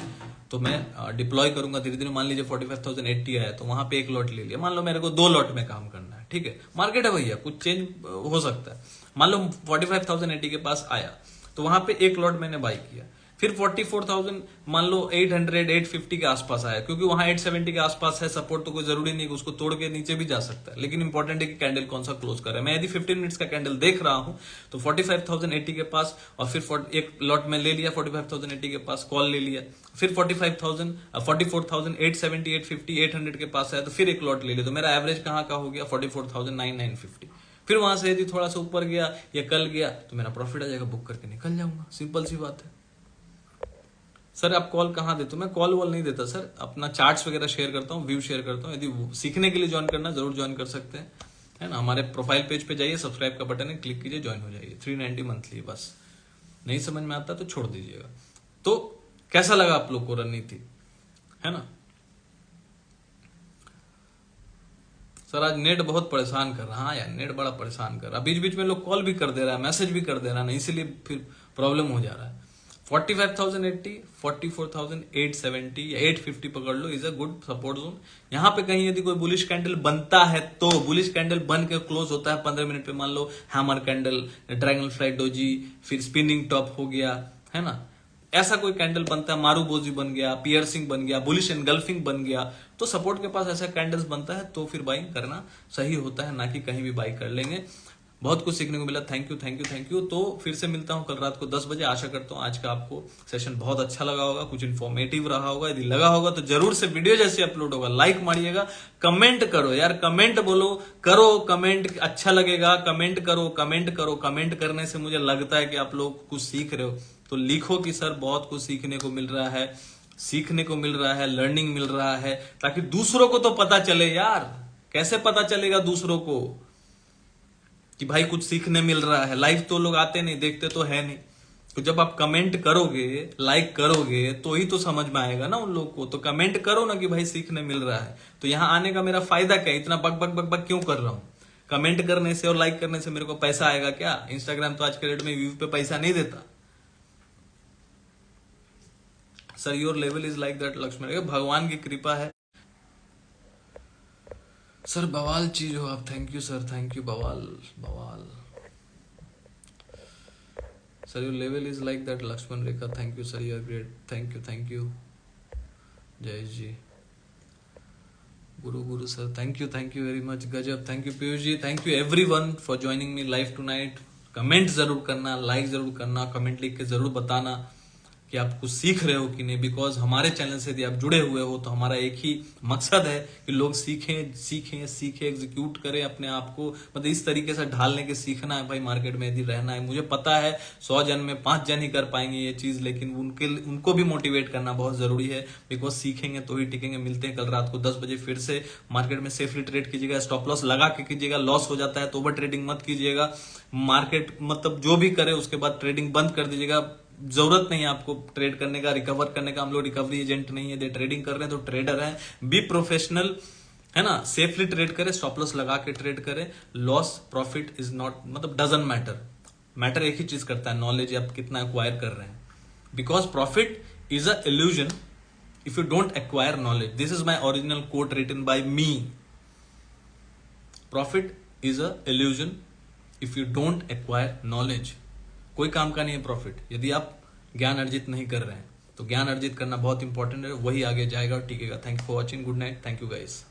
तो मैं डिप्लॉय करूंगा धीरे धीरे। मान लीजिए 45,080 आया तो वहां पे एक लॉट ले लिया, मान लो मेरे को 2 लॉट में काम करना है। ठीक है, मार्केट है भैया, कुछ चेंज हो सकता है। मान लो 45,080 के पास आया तो वहां पे एक लॉट मैंने बाई किया, फिर 44,000 मान लो 800 850 के आसपास आया, क्योंकि वहां 870 के आसपास है सपोर्ट, तो कोई जरूरी नहीं कि उसको तोड़ के नीचे भी जा सकता है, लेकिन इंपॉर्टेंट है कि कैंडल कौन सा क्लोज कर रहा है। मैं यदि 15 मिनट्स का कैंडल देख रहा हूं तो 45,080 के पास, और फिर एक लॉट में ले लिया 45,080 के पास, कॉल ले लिया, फिर 44,870 850 800 के पास आया तो फिर एक लॉट ले लिया, तो मेरा एवरेज कहां का हो गया 44,950। फिर वहां से यदि थोड़ा सा ऊपर गया या कल गया तो मेरा प्रॉफिट आ जाएगा, बुक करके निकल जाऊंगा। सिंपल सी बात है। सर आप कॉल कहां देते हो? मैं कॉल वॉल नहीं देता सर, अपना चार्ट्स वगैरह शेयर करता हूँ, व्यू शेयर करता हूँ। यदि सीखने के लिए ज्वाइन करना जरूर ज्वाइन कर सकते हैं, है ना। हमारे प्रोफाइल पेज पे जाइए, सब्सक्राइब का बटन है, क्लिक कीजिए, ज्वाइन हो जाइए। 390 मंथली, बस नहीं समझ में आता तो छोड़ दीजिएगा। तो कैसा लगा आप लोग को रणनीति, है ना। सर आज नेट बहुत परेशान कर रहा है। हाँ यार, नेट बड़ा परेशान कर रहा है, बीच बीच में लोग कॉल भी कर दे रहा है, मैसेज भी कर दे रहा है ना, इसीलिए फिर प्रॉब्लम हो जा रहा है। 45,080 44,870 या 850 पकड़ लो, is a good support zone. यहां पे कहीं यदि कोई बुलिश कैंडल बनता है तो, बुलिश कैंडल बन के क्लोज होता है 15 मिनट पे, मान लो hammer candle, dragonfly doji, फिर स्पिनिंग टॉप हो गया, है ना, ऐसा कोई कैंडल बनता है, मारूबोजी बन गया, पियर्सिंग बन गया, बुलिश एनगल्फिंग बन गया, तो सपोर्ट के पास ऐसा कैंडल्स बनता है तो फिर बाइंग करना सही होता है, ना कि कहीं भी बाई कर लेंगे। बहुत कुछ सीखने को मिला, thank you thank you thank you. तो फिर से मिलता हूं कल रात को 10 बजे। आशा करता हूं आज का आपको सेशन बहुत अच्छा लगा होगा, कुछ इन्फॉर्मेटिव रहा होगा। यदि लगा होगा तो जरूर से वीडियो जैसे अपलोड होगा लाइक मारिएगा, कमेंट करो यार, कमेंट बोलो, करो कमेंट, अच्छा लगेगा, कमेंट करो, कमेंट करो। कमेंट करने से मुझे लगता है कि आप लोग कुछ सीख रहे हो, तो लिखो कि सर बहुत कुछ सीखने को मिल रहा है, सीखने को मिल रहा है, लर्निंग मिल रहा है, ताकि दूसरों को तो पता चले यार। कैसे पता चलेगा दूसरों को कि भाई कुछ सीखने मिल रहा है? लाइव तो लोग आते नहीं, देखते तो है नहीं। तो जब आप कमेंट करोगे, लाइक करोगे, तो ही तो समझ में आएगा ना उन लोग को। तो कमेंट करो ना कि भाई सीखने मिल रहा है। तो यहां आने का मेरा फायदा क्या? इतना बक बक बक बक क्यों कर रहा हूं? कमेंट करने से और लाइक करने से मेरे को पैसा आएगा क्या? इंस्टाग्राम तो आज के डेट में व्यू पे पैसा नहीं देता। Sir your level is like that Lakshman, भगवान की कृपा है सर। बवाल चीज हो आप, thank you sir, thank you. बवाल बवाल sir, your level is like that Lakshman rekha, thank you sir, you are great, thank you thank you. जय जी। गुरु गुरु sir, thank you very much, गजब, thank you Piyush ji, thank you everyone for joining me live tonight. Comment जरूर करना, लाइक जरूर करना, कमेंट लिख के जरूर बताना कि आप कुछ सीख रहे हो कि नहीं। बिकॉज हमारे चैनल से यदि आप जुड़े हुए हो तो हमारा एक ही मकसद है कि लोग सीखें सीखें सीखें, एग्जीक्यूट करें अपने आप को, मतलब इस तरीके से ढालने के सीखना है भाई। मार्केट में यदि रहना है, मुझे पता है 100 जन में 5 जन ही कर पाएंगे ये चीज, लेकिन उनको भी मोटिवेट करना बहुत जरूरी है। बिकॉज सीखेंगे तो ही टिकेंगे। मिलते हैं कल रात को 10 बजे फिर से। मार्केट में सेफली ट्रेड कीजिएगा, स्टॉप लॉस लगा के कीजिएगा, लॉस हो जाता है तो ओवर ट्रेडिंग मत कीजिएगा। मार्केट मतलब जो भी करे उसके बाद ट्रेडिंग बंद कर दीजिएगा। जरूरत नहीं है आपको ट्रेड करने का, रिकवर करने का। हम लोग रिकवरी एजेंट नहीं है, दे ट्रेडिंग कर रहे हैं तो ट्रेडर हैं। बी प्रोफेशनल, है ना, सेफली ट्रेड करें, स्टॉप लॉस लगा के ट्रेड करें। लॉस प्रॉफिट इज नॉट, मतलब डजंट मैटर। मैटर एक ही चीज करता है, नॉलेज आप कितना एक्वायर कर रहे हैं। Because profit is a illusion if you don't acquire knowledge. This is my original quote written by me. Profit is a illusion if you don't acquire knowledge. कोई काम का नहीं है प्रॉफिट यदि आप ज्ञान अर्जित नहीं कर रहे हैं। तो ज्ञान अर्जित करना बहुत इंपॉर्टेंट है, वही आगे जाएगा और टिकेगा। Thank you for watching, good night, thank you guys.